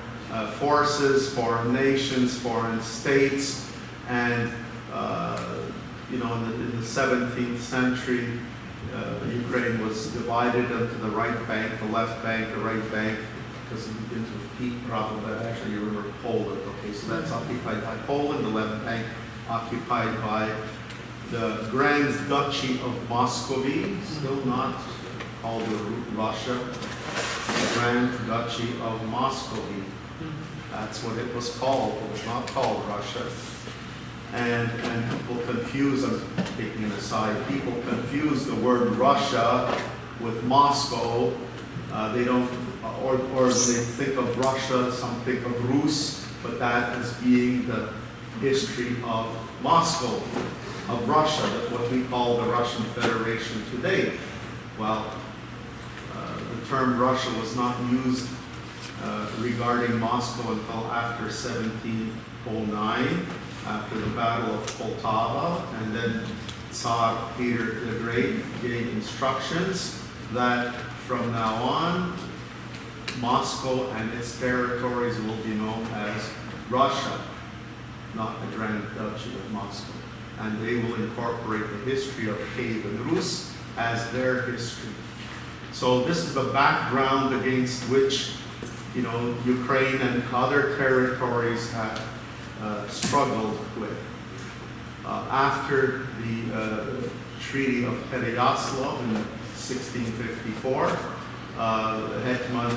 forces, foreign nations, foreign states, and in the 17th century, Ukraine was divided into the right bank, the left bank, the right bank, because it begins with P problem, but actually you remember Poland. Okay, so that's occupied by Poland, the left bank occupied by the Grand Duchy of Muscovy, still not called Russia, the Grand Duchy of Muscovy. That's what it was called. It was not called Russia. And people confuse them. taking an aside, people confuse the word Russia with Moscow. They don't, or they think of Russia, some think of Rus, but that as being the history of Moscow, of Russia, that what we call the Russian Federation today. Well, the term Russia was not used regarding Moscow until after 1709, after the Battle of Poltava, and then Tsar Peter the Great gave instructions that from now on, Moscow and its territories will be known as Russia, not the Grand Duchy of Moscow. And they will incorporate the history of Kiev and Rus as their history. So this is the background against which, Ukraine and other territories have struggled with. After the Treaty of Pereyaslav in 1654, Hetman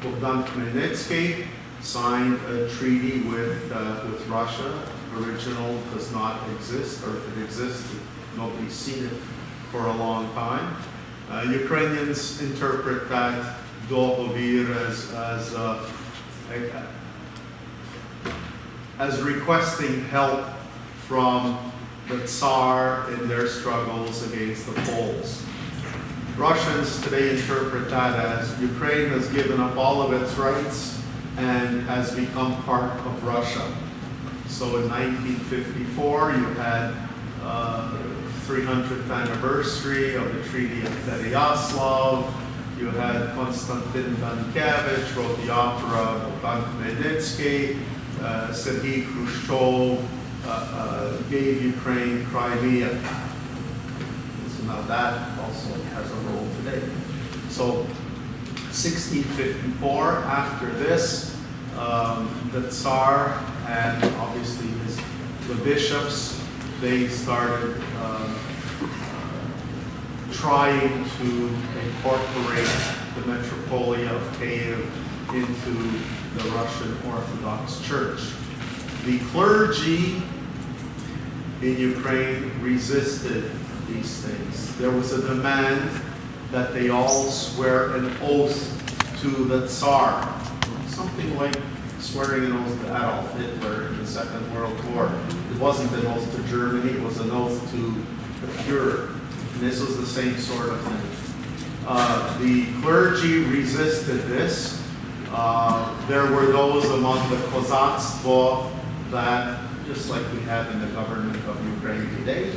Bogdan Khmelnytsky signed a treaty with Russia. Original does not exist, or if it exists, nobody's seen it for a long time. Ukrainians interpret that dogovir as requesting help from the Tsar in their struggles against the Poles. Russians today interpret that as Ukraine has given up all of its rights and has become part of Russia. So in 1954, you had 300th anniversary of the Treaty of Pereyaslav. You had Konstantin Dankevich wrote the opera Bogdan Khmelnytsky. Sergei Khrushchev gave Ukraine Crimea. So now that also has a role today. So 1654, after this, the Tsar and obviously the bishops, they started trying to incorporate the Metropolitan of Kiev into the Russian Orthodox Church. The clergy in Ukraine resisted these things. There was a demand that they all swear an oath to the Tsar, something like swearing an oath to Adolf Hitler in the Second World War. It wasn't an oath to Germany, it was an oath to the Fuhrer. And this was the same sort of thing. The clergy resisted this. There were those among the Kozatstvo that, just like we have in the government of Ukraine today,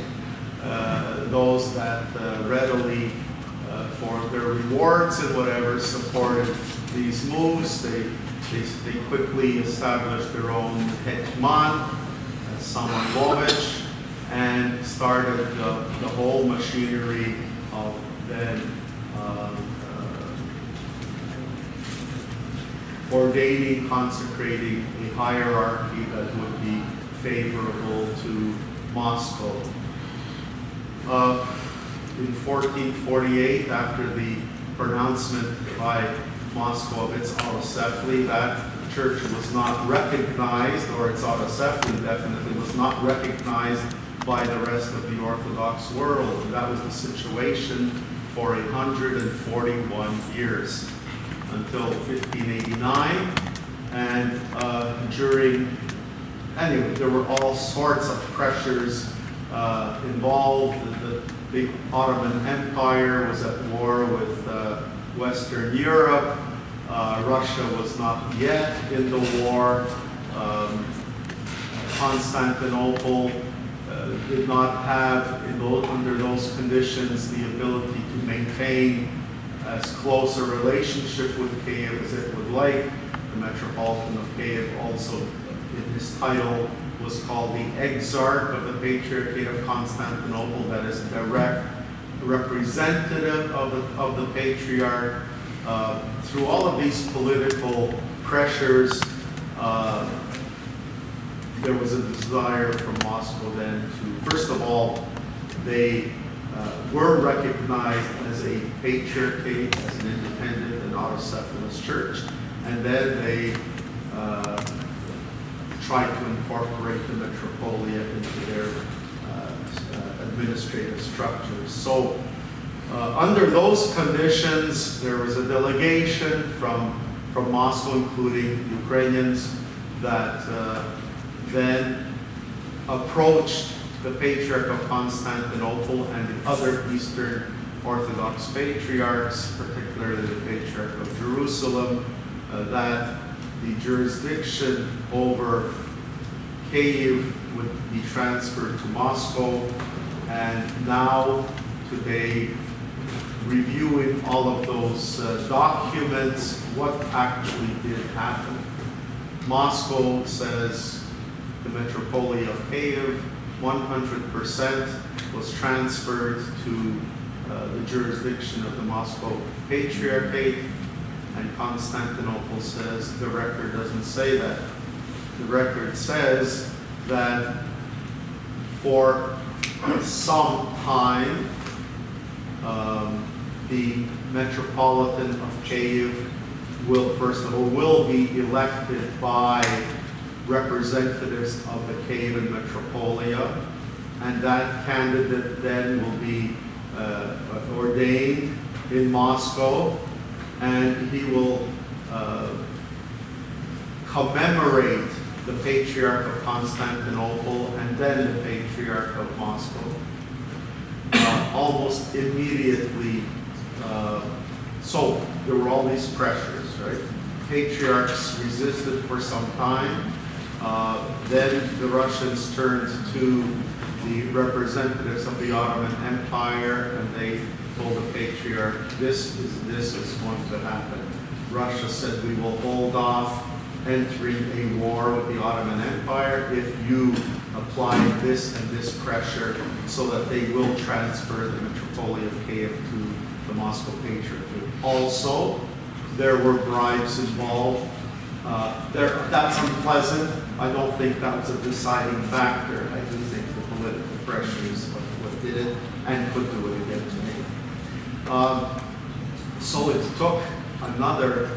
those that readily, for their rewards and whatever, supported these moves. They quickly established their own hetman, Samolovich, and started the whole machinery of then ordaining, consecrating a hierarchy that would be favorable to Moscow. In 1448, after the pronouncement by Moscow of its autocephaly, that church was not recognized, or its autocephaly definitely was not recognized by the rest of the Orthodox world. And that was the situation for 141 years until 1589. And anyway, there were all sorts of pressures involved. The Ottoman Empire was at war with Western Europe. Russia was not yet in the war. Constantinople did not have, under those conditions, the ability to maintain as close a relationship with Kiev as it would like. The Metropolitan of Kiev also, in his title, was called the Exarch of the Patriarchate of Constantinople, that is direct representative of the Patriarch. Through all of these political pressures, there was a desire from Moscow then to, first of all, they were recognized as a patriarchate, as an independent and autocephalous church, and then they tried to incorporate the Metropolia into their administrative structures. So under those conditions, there was a delegation from Moscow, including Ukrainians, that then approached the Patriarch of Constantinople and the other Eastern Orthodox patriarchs, particularly the Patriarch of Jerusalem, that the jurisdiction over Kyiv would be transferred to Moscow. And now, today, reviewing all of those documents, what actually did happen. Moscow says the Metropolitan of Kyiv, 100% was transferred to the jurisdiction of the Moscow Patriarchate, and Constantinople says the record doesn't say that. The record says that for some time, the Metropolitan of Kyiv will be elected by representatives of the Kyiv Metropolia, and that candidate then will be ordained in Moscow, and he will commemorate the Patriarch of Constantinople and then the Patriarch of Moscow. Almost immediately, so there were all these pressures, right? Patriarchs resisted for some time. Then the Russians turned to the representatives of the Ottoman Empire, and they told the Patriarch, this is going to happen. Russia said, we will hold off entering a war with the Ottoman Empire if you apply this and this pressure, so that they will transfer the Metropolitan of Kyiv to the Moscow Patriarchate. Also, there were bribes involved. That's unpleasant. I don't think that was a deciding factor. I do think the political pressure is what did it, and could do it again today. So it took another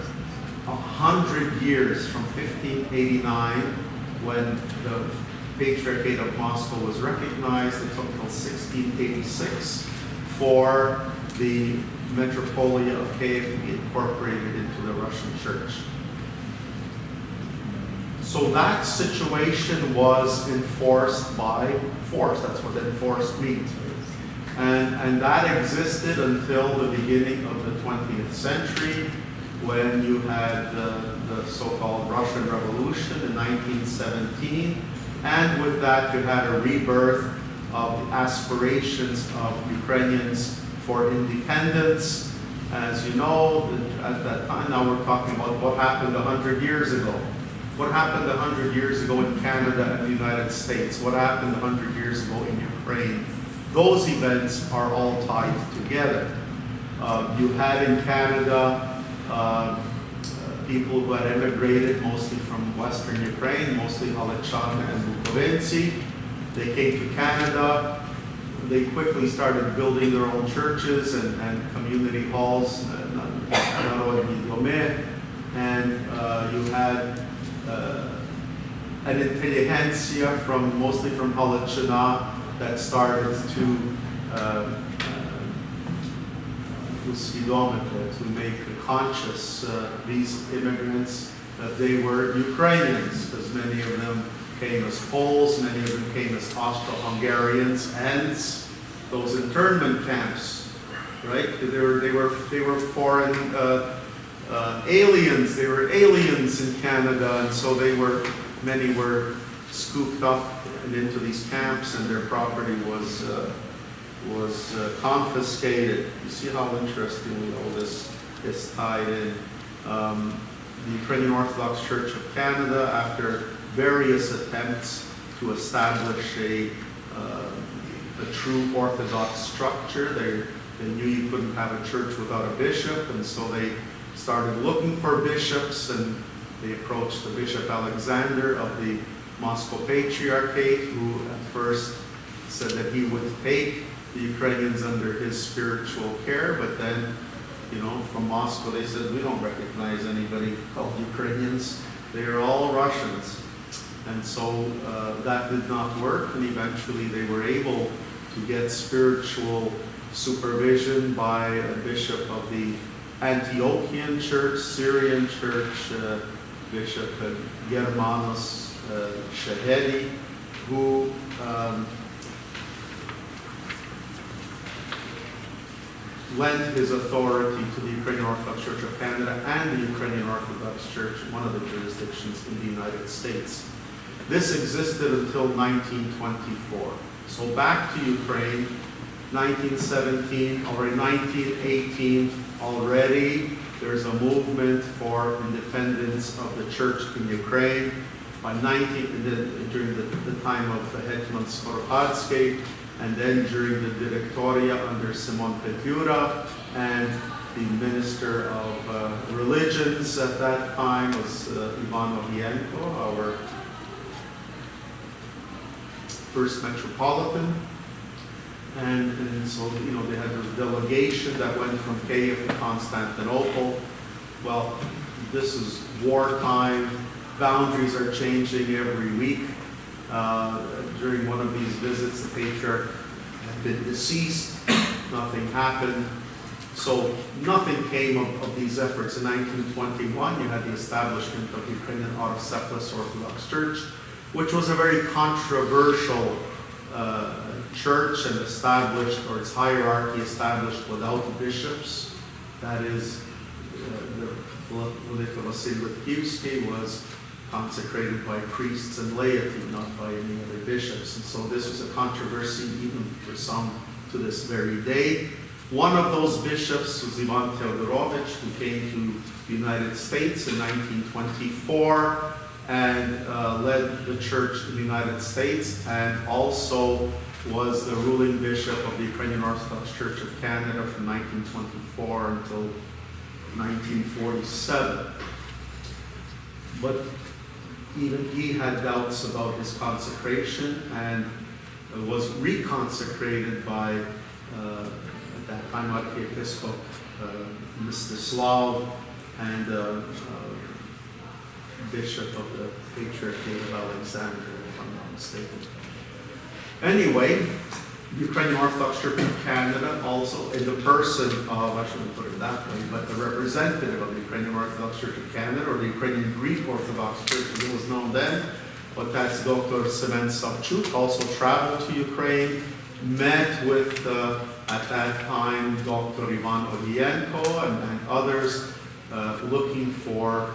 100 years from 1589, when the Patriarchate of Moscow was recognized. It took until 1686 for the Metropolia of Kyiv to be incorporated into the Russian Church. So that situation was enforced by force. That's what enforced means. And that existed until the beginning of the 20th century, when you had the so-called Russian Revolution in 1917. And with that, you had a rebirth of the aspirations of Ukrainians for independence. As you know, at that time, now we're talking about what happened 100 years ago. What happened 100 years ago in Canada and the United States? What happened 100 years ago in Ukraine? Those events are all tied together. You had in Canada people who had emigrated, mostly from Western Ukraine, mostly Halachana and Bukovinci. They came to Canada. They quickly started building their own churches and community halls, and you had an intelligentsia mostly from Halachana that started to to make conscious these immigrants that they were Ukrainians, because many of them came as Poles, many of them came as Austro-Hungarians, hence those internment camps, right? They were foreign aliens. They were aliens in Canada, and so many were scooped up and into these camps, and their property was confiscated. You see how interestingly all this is tied in. The Ukrainian Orthodox Church of Canada, after various attempts to establish a true Orthodox structure, they knew you couldn't have a church without a bishop, and so they started looking for bishops, and they approached the Bishop Alexander of the Moscow Patriarchate, who at first said that he would take the Ukrainians under his spiritual care, but then, from Moscow they said, we don't recognize anybody called Ukrainians. They are all Russians. And so that did not work, and eventually they were able to get spiritual supervision by a bishop of the Antiochian Church, Syrian Church, Bishop Germanos Shahedi, who lent his authority to the Ukrainian Orthodox Church of Canada and the Ukrainian Orthodox Church, one of the jurisdictions in the United States. This existed until 1924. So back to Ukraine, 1917, already 1918, already there's a movement for independence of the church in Ukraine. By during the time of Hetman Skoropadsky, and then during the Directoria under Simon Petlura, and the Minister of Religions at that time was Ivan Ogienko, our first Metropolitan. And so, you know, they had a delegation that went from Kiev to Constantinople. Well, this is wartime. Boundaries are changing every week. During one of these visits, the patriarch had been deceased. Nothing happened. So nothing came of these efforts. In 1921, you had the establishment of the Ukrainian Autocephalous Orthodox Church, which was a very controversial church and established, or its hierarchy established without bishops. That is, the Vladika Vasily Litkivsky was consecrated by priests and laity, not by any other bishops. And so this was a controversy even for some to this very day. One of those bishops was Ivan Teodorovich, who came to the United States in 1924 and led the church in the United States, and also was the ruling bishop of the Ukrainian Orthodox Church of Canada from 1924 until 1947. But even he had doubts about his consecration, and was reconsecrated by, at that time, Archiepiscop Mstislav and Bishop of the Patriarchate of Alexandria, if I'm not mistaken. Anyway, the Ukrainian Orthodox Church of Canada also, in the person of, I shouldn't put it that way, but the representative of the Ukrainian Orthodox Church of Canada, or the Ukrainian Greek Orthodox Church as it was known then, but that's Dr. Semen Savchuk, also traveled to Ukraine, met with, at that time, Dr. Ivan Ogienko and others looking for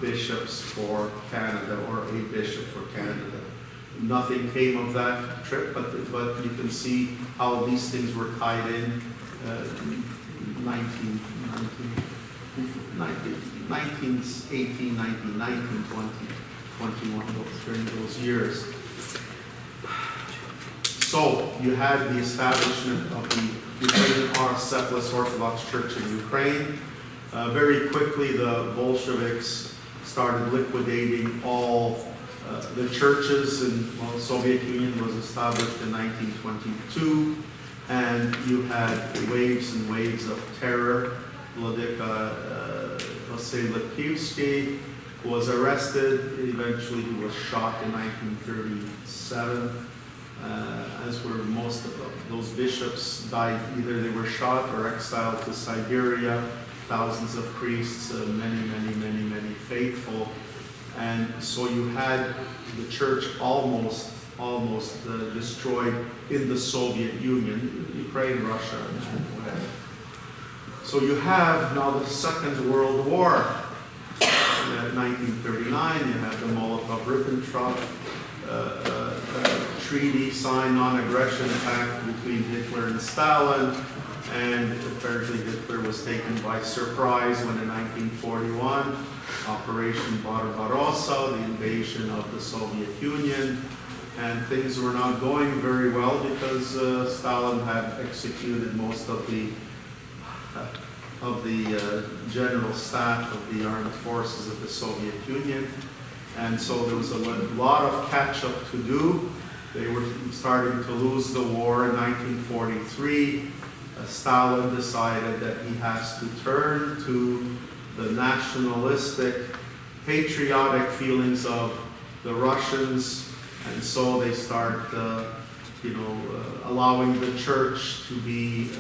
bishops for Canada, or a bishop for Canada. Nothing came of that trip, but you can see how these things were tied in 1918, 19, 19, 20, 21, during those years. So you had the establishment of the Ukrainian Autocephalous Orthodox Church in Ukraine. Very quickly, the Bolsheviks started liquidating all the churches, and the Soviet Union was established in 1922, and you had waves and waves of terror. Vladika Vasily Litkivsky was arrested. Eventually he was shot in 1937, as were most of those bishops died. Either they were shot or exiled to Siberia. Thousands of priests, many faithful. And so you had the church almost destroyed in the Soviet Union, Ukraine, Russia, and whatever. So you have now the Second World War. In 1939, you have the Molotov-Ribbentrop treaty, signed non-aggression pact between Hitler and Stalin. And apparently Hitler was taken by surprise when in 1941, Operation Barbarossa, the invasion of the Soviet Union, and things were not going very well because Stalin had executed most of the general staff of the armed forces of the Soviet Union. And so there was a lot of catch-up to do. They were starting to lose the war in 1943. Stalin decided that he has to turn to the nationalistic, patriotic feelings of the Russians, and so they start, allowing the church to be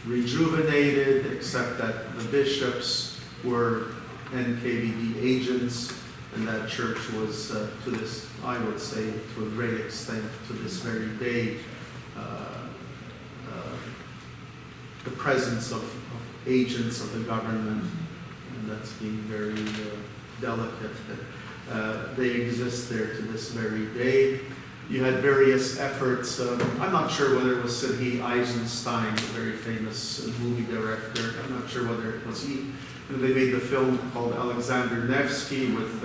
rejuvenated, except that the bishops were NKVD agents, and that church was, to this, I would say, to a great extent, to this very day, the presence of agents of the government, and that's being very delicate. They exist there to this very day. You had various efforts. I'm not sure whether it was Sergei Eisenstein, the very famous movie director. I'm not sure whether it was he. And they made the film called Alexander Nevsky with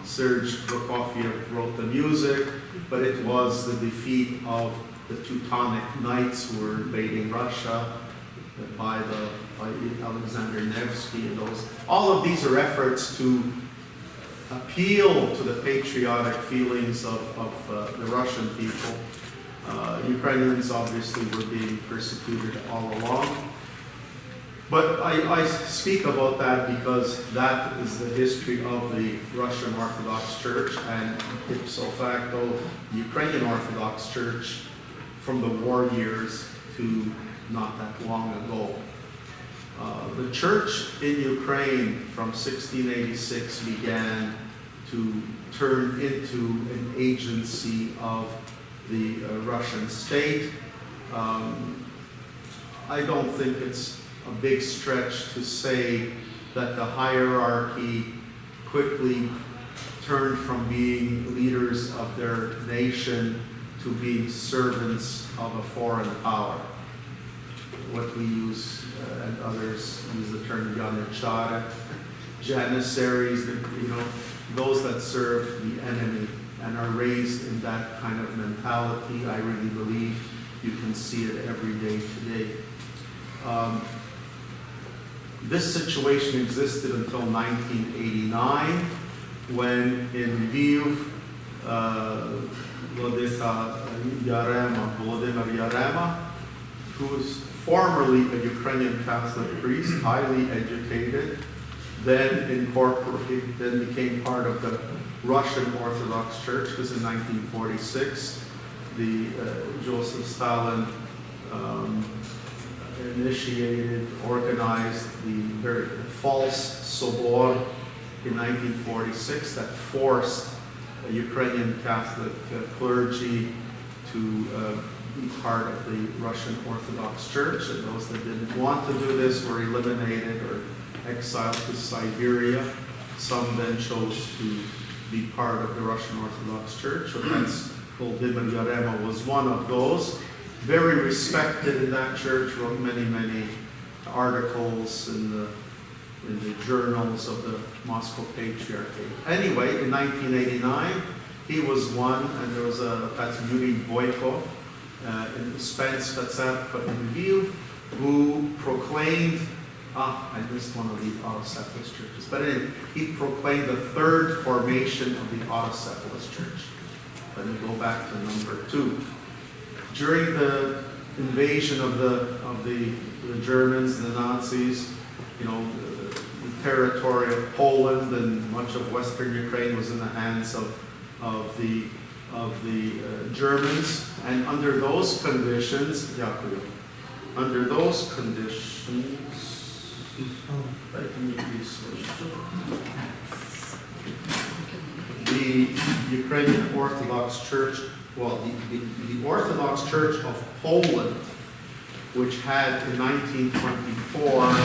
Serge Prokofiev wrote the music, but it was the defeat of the Teutonic Knights who were invading Russia by Alexander Nevsky and those. All of these are efforts to appeal to the patriotic feelings of the Russian people. Ukrainians obviously were being persecuted all along. But I speak about that because that is the history of the Russian Orthodox Church, and ipso facto, the Ukrainian Orthodox Church from the war years to not that long ago. The church in Ukraine from 1686 began to turn into an agency of the Russian state. I don't think it's a big stretch to say that the hierarchy quickly turned from being leaders of their nation to being servants of a foreign power. What we use, and others use the term Yanichara, Janissaries, those that serve the enemy and are raised in that kind of mentality. I really believe you can see it every day today. This situation existed until 1989, when in Lviv, Vladimir Yarema, who was formerly a Ukrainian Catholic priest, highly educated, then became part of the Russian Orthodox Church, because in 1946, Joseph Stalin organized the very false Sobor in 1946 that forced Ukrainian Catholic clergy to be part of the Russian Orthodox Church, and those that didn't want to do this were eliminated or exiled to Siberia. Some then chose to be part of the Russian Orthodox Church, so that's Vladimir Yarema was one of those. Very respected in that church, wrote many articles in the journals of the Moscow Patriarchate. Anyway, in 1989, he was one, and there was that's Yurij Boyko, in Spence, that's in Lviv, who proclaimed, I missed one of the Autocephalous churches, but anyway, he proclaimed the third formation of the Autocephalous church. Let me go back to number 2. During the invasion of the Germans, the Nazis, the territory of Poland and much of Western Ukraine was in the hands of the Germans, and under those conditions, the Ukrainian Orthodox Church, the Orthodox Church of Poland, which had in 1924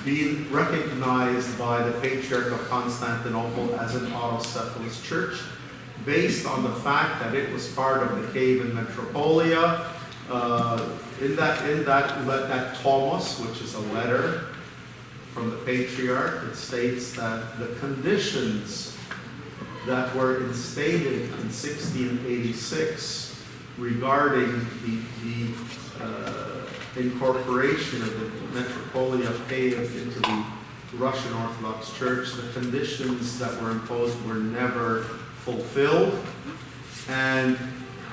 been recognized by the Patriarch of Constantinople as an Autocephalous church, based on the fact that it was part of the cave in Metropolia. In that Tomos, which is a letter from the Patriarch, it states that the conditions that were instated in 1686 regarding the incorporation of the Metropolia cave into the Russian Orthodox Church, the conditions that were imposed were never fulfilled. And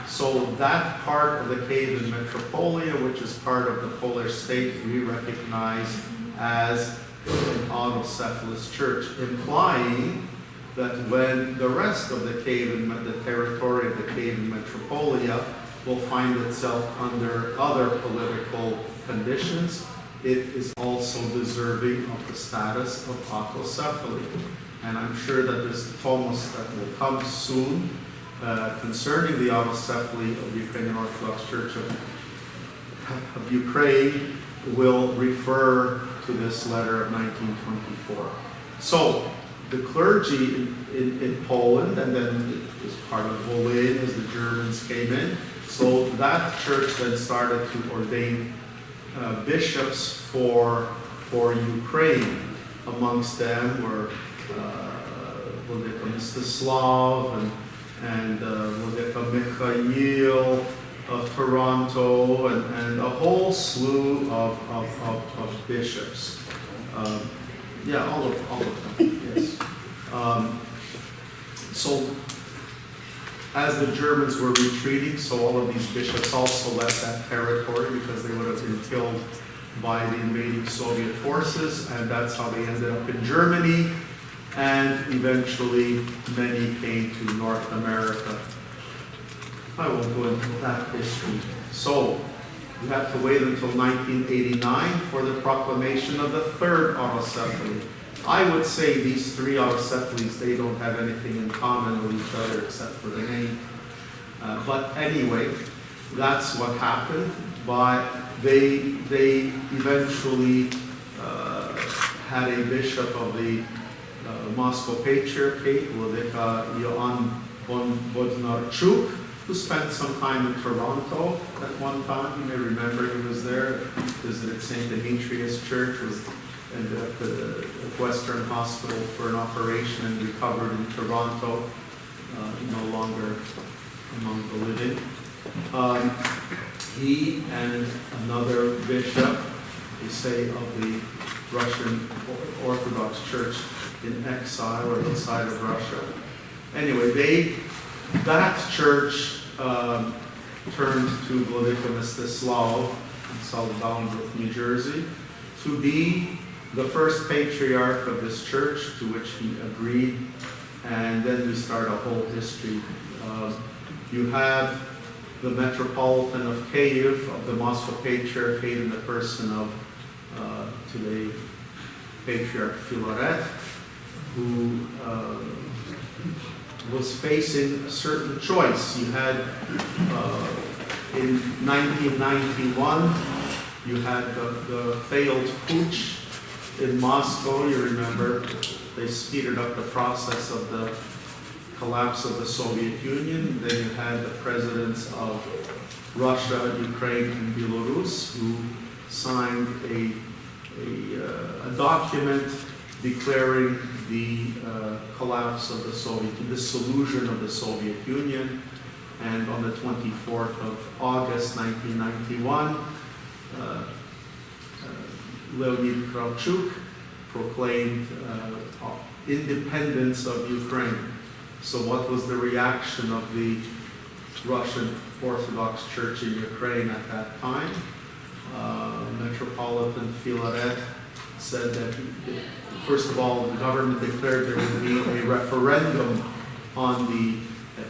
so that part of the cave in Metropolia, which is part of the Polish state, we recognize as an Autocephalous church, implying that when the rest of the cave, the territory of the cave in Metropolia, will find itself under other political conditions, it is also deserving of the status of autocephaly. And I'm sure that this Thomas that will come soon concerning the autocephaly of the Ukrainian Orthodox Church of Ukraine will refer to this letter of 1924. So the clergy in Poland, and then it was part of Volyn as the Germans came in, so that church then started to ordain bishops for Ukraine. Amongst them were Vladika Mstislav and Vladika Mikhail of Toronto, and a whole slew of bishops. Yeah, all of them, yes. So as the Germans were retreating, so all of these bishops also left that territory because they would have been killed by the invading Soviet forces, and that's how they ended up in Germany, and eventually many came to North America. I won't go into that history. So you have to wait until 1989 for the proclamation of the third autocephaly. I would say these three autocephalies, they don't have anything in common with each other except for the name. But anyway, that's what happened. They eventually had a bishop of the Moscow Patriarchate, Vladika Ioan Bodnarchuk, who spent some time in Toronto at one time. You may remember he was there, visited St. Demetrius Church, ended up at Western Hospital for an operation and recovered in Toronto, no longer among the living. He and another bishop, they say, of the Russian Orthodox Church in exile or inside of Russia. Anyway, that church turned to Vladika Mstislav in South Bolingbrook, New Jersey, to be the first patriarch of this church, to which he agreed, and then we start a whole history. You have the Metropolitan of Kyiv, of the Moscow Patriarchate, in the person of today Patriarch Filaret, who was facing a certain choice. You had, in 1991, you had the failed putsch in Moscow. You remember, they speeded up the process of the collapse of the Soviet Union. Then you had the presidents of Russia, Ukraine, and Belarus, who signed a document declaring the collapse of the dissolution of the Soviet Union. And on the 24th of August 1991, Leonid Kravchuk proclaimed independence of Ukraine. So what was the reaction of the Russian Orthodox Church in Ukraine at that time? Metropolitan Filaret said that, first of all, the government declared there would be a referendum on the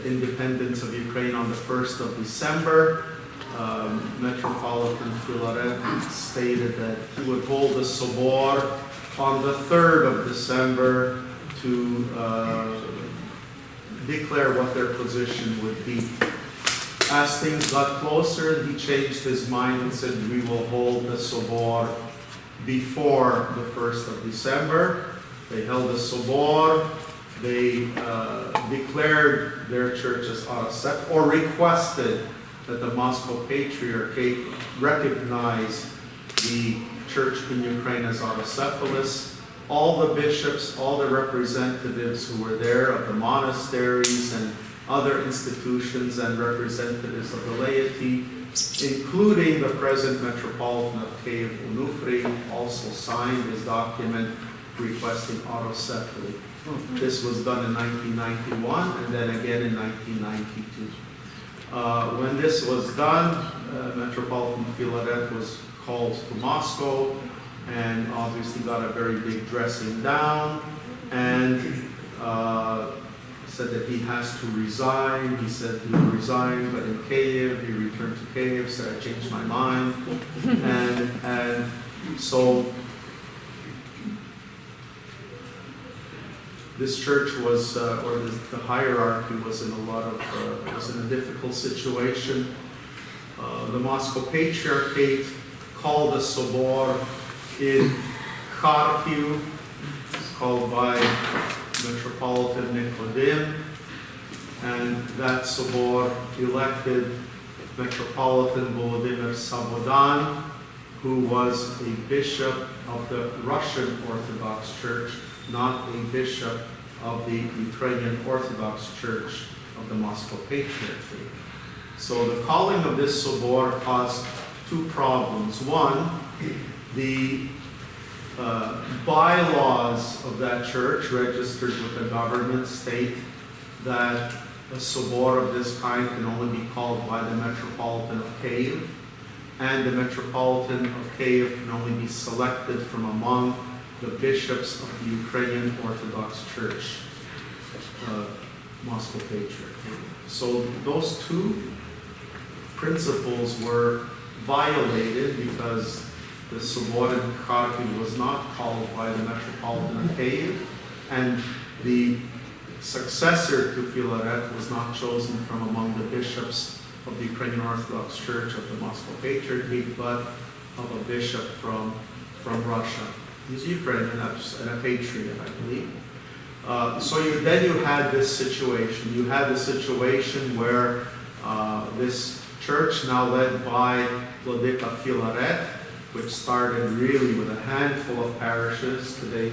independence of Ukraine on the 1st of December. Metropolitan Filaret stated that he would hold a sobor on the 3rd of December to declare what their position would be. As things got closer, he changed his mind and said, we will hold the sobor before the 1st of December. They held a sobor. They declared their church as Autocephalous, or requested that the Moscow Patriarchate recognize the church in Ukraine as Autocephalous. All the bishops, all the representatives who were there of the monasteries and other institutions and representatives of the laity, including the present Metropolitan of Kyiv, Onufry, also signed this document requesting autocephaly. This was done in 1991 and then again in 1992. When this was done, Metropolitan Filaret was called to Moscow and obviously got a very big dressing down, and said that he has to resign. He said he would resign, but in Kiev, he returned to Kiev, said, I changed my mind. And so this church was, or the hierarchy was in was in a difficult situation. The Moscow Patriarchate called a sobor in Kharkiv, called by Metropolitan Nicodim, and that sobor elected Metropolitan Volodymyr Sabodan, who was a bishop of the Russian Orthodox Church, not a bishop of the Ukrainian Orthodox Church of the Moscow Patriarchate. So the calling of this sobor caused two problems. One, the bylaws of that church, registered with the government, state that a sobor of this kind can only be called by the Metropolitan of Kiev, and the Metropolitan of Kiev can only be selected from among the bishops of the Ukrainian Orthodox Church, Moscow Patriarchate. So those two principles were violated because the sobor in Kharkiv was not called by the Metropolitan of Kiev, and the successor to Filaret was not chosen from among the bishops of the Ukrainian Orthodox Church of the Moscow Patriarchate, but of a bishop from Russia. He's Ukrainian and a patriot, I believe. Then you had this situation. You had the situation where this church, now led by Vladika Filaret, which started really with a handful of parishes, today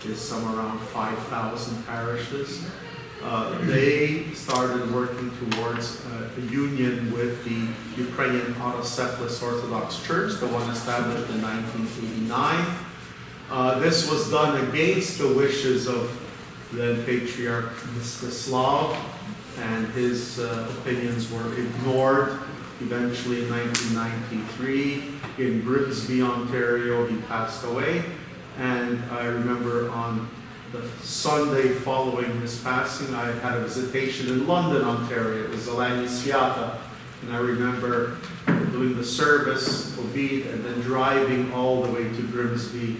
is somewhere around 5,000 parishes. They started working towards a union with the Ukrainian Autocephalous Orthodox Church, the one established in 1989. This was done against the wishes of the Patriarch Mstislav, and his opinions were ignored. Eventually in 1993, in Grimsby, Ontario, he passed away. And I remember on the Sunday following his passing, I had a visitation in London, Ontario. It was Zeleny Sviata. And I remember doing the service, Ovid, and then driving all the way to Grimsby,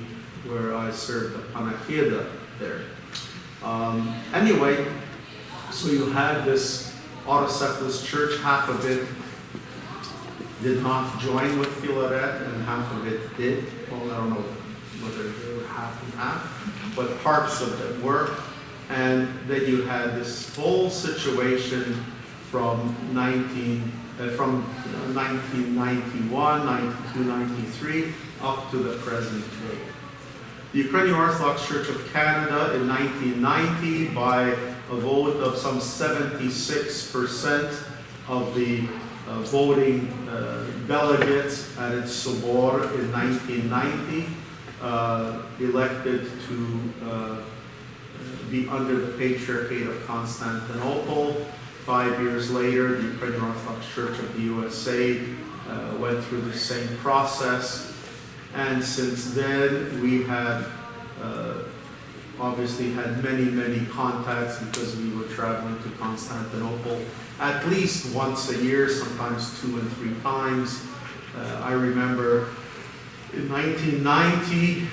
where I served the Panachida there. Anyway, so you had this Autocephalous church, half of it did not join with Filaret, and half of it did. Well, I don't know whether they were half and half, but parts of it were. And then you had this whole situation from 1991, 92, 93, up to the present day. The Ukrainian Orthodox Church of Canada in 1990, by a vote of some 76% of the voting delegates at its sobor in 1990, elected to be under the Patriarchate of Constantinople. 5 years later, the Ukrainian Orthodox Church of the USA went through the same process. And since then, we have obviously had many contacts, because we were traveling to Constantinople at least once a year, sometimes 2 and 3 times. I remember in 1990,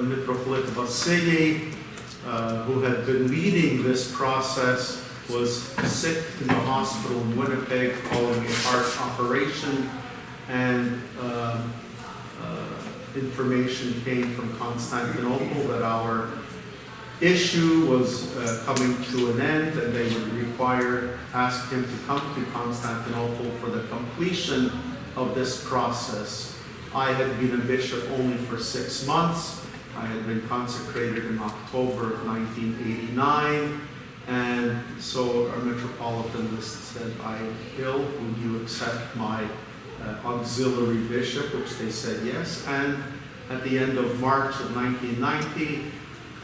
Metropolitan Vasily, who had been leading this process, was sick in the hospital in Winnipeg following a heart operation, and information came from Constantinople that our issue was coming to an end, and they would ask him to come to Constantinople for the completion of this process. I had been a bishop only for 6 months. I had been consecrated in October of 1989, and so our Metropolitan said, Bill, would you accept my auxiliary bishop, which they said yes. And at the end of March of 1990,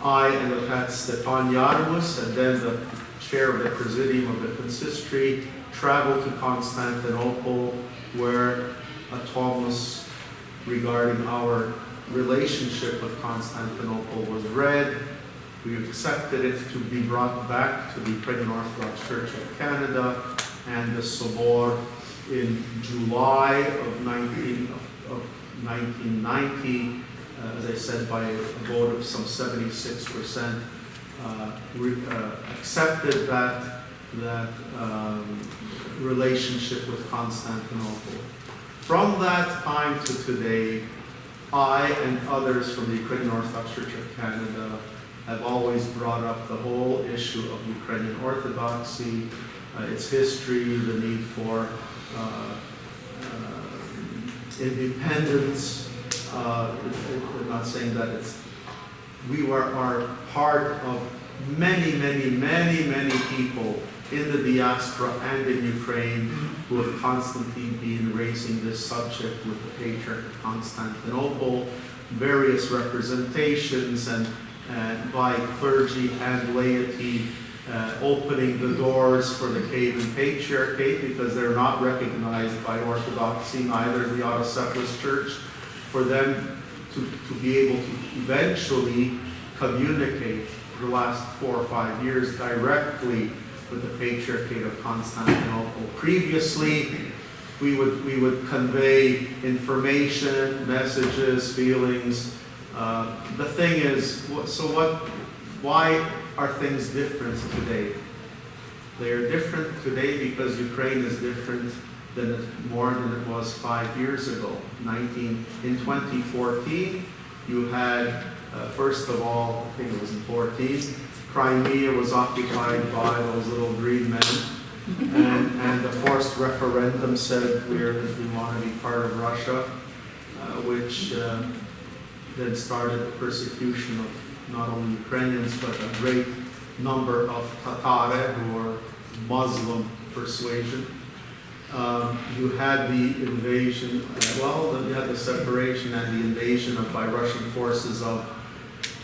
I and the Pat Stepan Yarmus, and then the chair of the Presidium of the Consistory, traveled to Constantinople, where a Thomas regarding our relationship with Constantinople was read, We accepted it to be brought back to the Ukrainian Orthodox Church of Canada and the Sobor in July of 1990, as I said, by a vote of some 76%, accepted that relationship with Constantinople. From that time to today, I and others from the Ukrainian Orthodox Church of Canada have always brought up the whole issue of Ukrainian Orthodoxy, its history, the need for independence. I'm not saying that we are part of many people in the diaspora and in Ukraine who have constantly been raising this subject with the Patriarch of Constantinople, various representations, and by clergy and laity opening the doors for the Kievan Patriarchate because they're not recognized by Orthodoxy, neither the Autocephalous Church, for them to be able to eventually communicate for the last 4 or 5 years directly with the Patriarchate of Constantinople. Previously, we would convey information, messages, feelings. The thing is, why are things different today? They are different today because Ukraine is different more than it was 5 years ago. In 2014, you had, first of all, I think it was in 14, Crimea was occupied by those little green men, and the forced referendum said we want to be part of Russia, which then started the persecution of not only Ukrainians, but a great number of Tatar who were Muslim persuasion. You had the invasion, you had the separation and the invasion by Russian forces of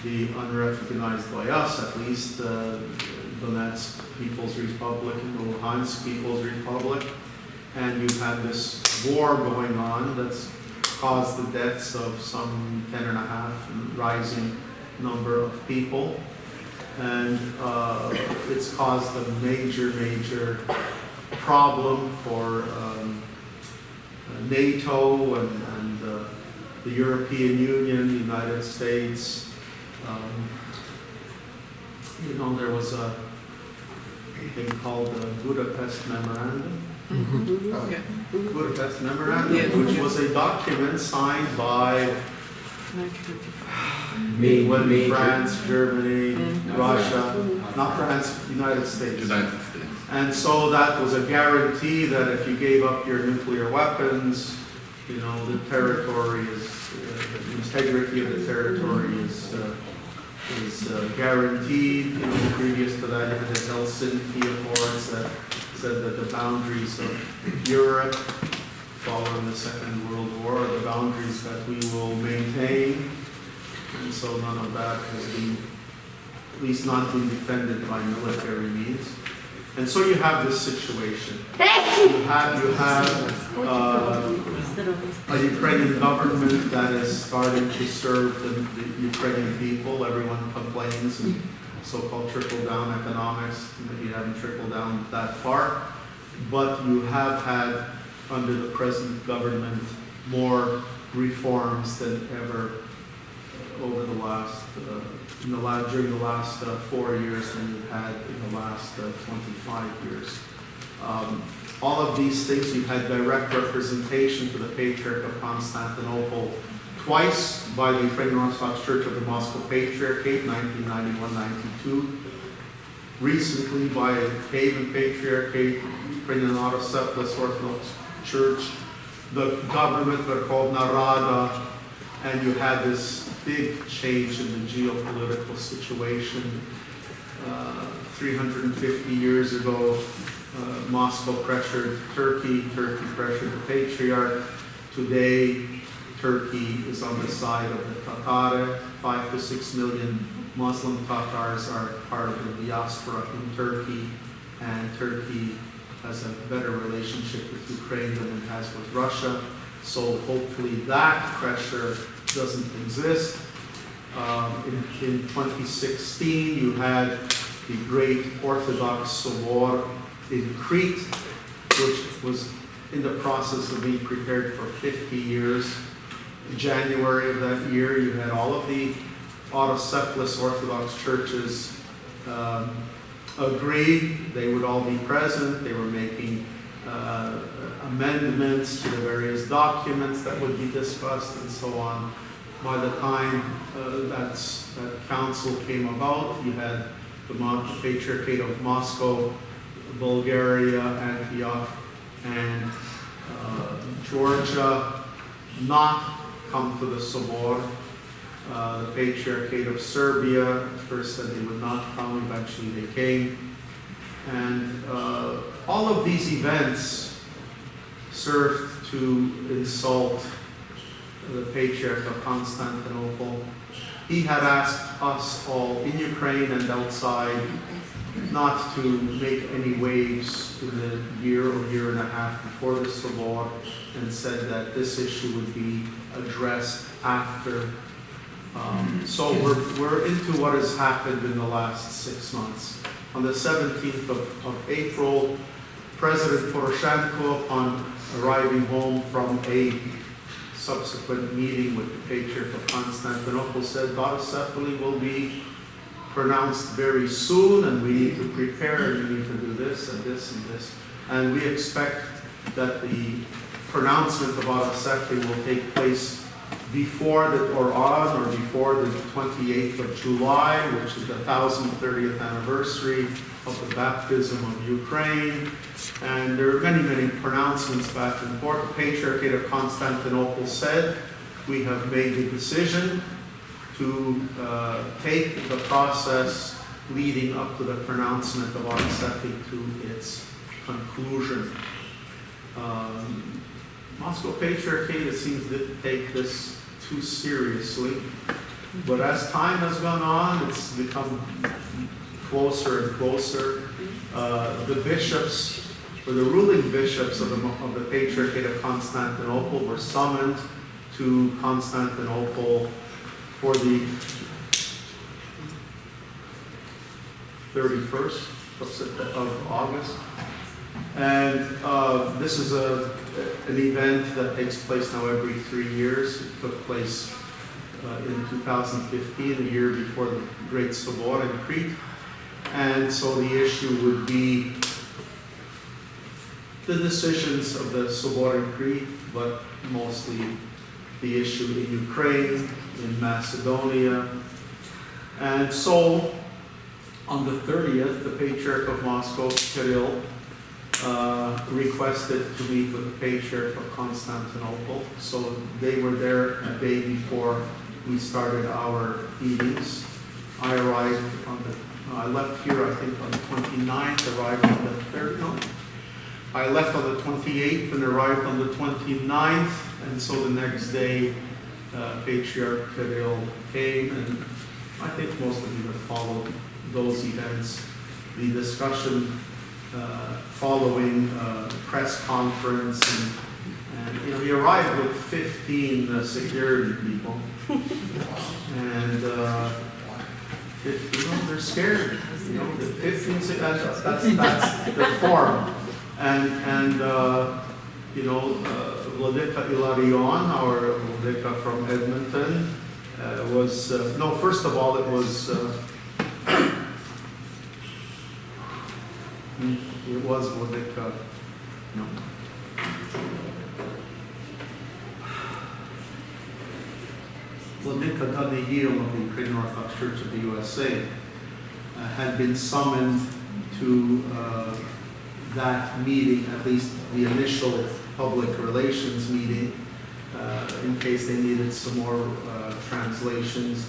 the unrecognized by us, at least, Donetsk People's Republic and the Luhansk People's Republic. And you had this war going on that's caused the deaths of some 10.5 rising number of people. And it's caused a major problem for NATO and the European Union, the United States. There was a thing called the Budapest Memorandum. Budapest Memorandum, which was a document signed by England, France, Germany, Russia, not France, United States. And so that was a guarantee that if you gave up your nuclear weapons, the territory the integrity of the territory is guaranteed. Previous to that, you had the Helsinki Accords that said that the boundaries of Europe following the Second World War are the boundaries that we will maintain. And so none of that has been, at least not been defended by military means. And so you have this situation. You have a Ukrainian government that is starting to serve the Ukrainian people. Everyone complains and so-called trickle-down economics. Maybe you haven't trickled down that far. But you have had, under the present government, more reforms than ever over the last during the last 4 years than you had in the last 25 years. All of these things, you had direct representation to the Patriarch of Constantinople twice by the Ukrainian Orthodox Church of the Moscow Patriarchate, 1991-92. Recently by Kievan Patriarchate, Ukrainian Autocephalous Orthodox Church, the government, Verkhovna Rada, and you had this big change in the geopolitical situation. 350 years ago, Moscow pressured Turkey pressured the Patriarch. Today, Turkey is on the side of the Tatar. 5 to 6 million Muslim Tatars are part of the diaspora in Turkey, and Turkey has a better relationship with Ukraine than it has with Russia. So hopefully that pressure doesn't exist. In 2016, you had the Great Orthodox Sobor in Crete, which was in the process of being prepared for 50 years. In January of that year, you had all of the Autocephalous Orthodox churches agree they would all be present. They were making amendments to the various documents that would be discussed and so on. By the time that council came about, you had the Patriarchate of Moscow, Bulgaria, Antioch, and Georgia not come to the Sobor. The Patriarchate of Serbia first said they would not come, eventually they came. And all of these events served to insult the Patriarch of Constantinople. He had asked us all in Ukraine and outside not to make any waves in the year or year and a half before the Sobor, and said that this issue would be addressed after. So we're into what has happened in the last 6 months. On the 17th of April, President Poroshenko, upon arriving home from a subsequent meeting with the Patriarch of Constantinople, said Autocephalous will be pronounced very soon, and we need to prepare, and we need to do this and this and this. And we expect that the pronouncement of Autocephalous will take place before or before the 28th of July, which is the 1030th anniversary of the baptism of Ukraine. And there are many, many pronouncements back and forth. The Patriarchate of Constantinople said, we have made the decision to take the process leading up to the pronouncement of Autocephalous to its conclusion. Moscow Patriarchate, it seems, didn't take this too seriously, but as time has gone on, it's become closer and closer. The bishops, or the ruling bishops of the Patriarchate of Constantinople, were summoned to Constantinople for the 31st of August. And this is an event that takes place now every 3 years. It took place in 2015, a year before the Great Sobor in Crete. And so the issue would be the decisions of the Sobor in Crete, but mostly the issue in Ukraine, in Macedonia. And so on the 30th, the Patriarch of Moscow, Kirill, requested to meet with the Patriarch of Constantinople. So they were there a day before we started our meetings. I arrived I left here, I think, on the 29th, arrived on the 3rd, no. I left on the 28th and arrived on the 29th, and so the next day, Patriarch Kirill came, and I think most of you have followed those events. The discussion following press conference, and you know, he arrived with 15 security people, and 15, they're scared. You know, the 15, that's the form, and you know, Vladika Ilarion, our Vladika from Edmonton, was no. First of all, it was. It was Vladika, no. Vladika Daniil of the Ukrainian Orthodox Church of the USA had been summoned to that meeting, at least the initial public relations meeting, in case they needed some more translations,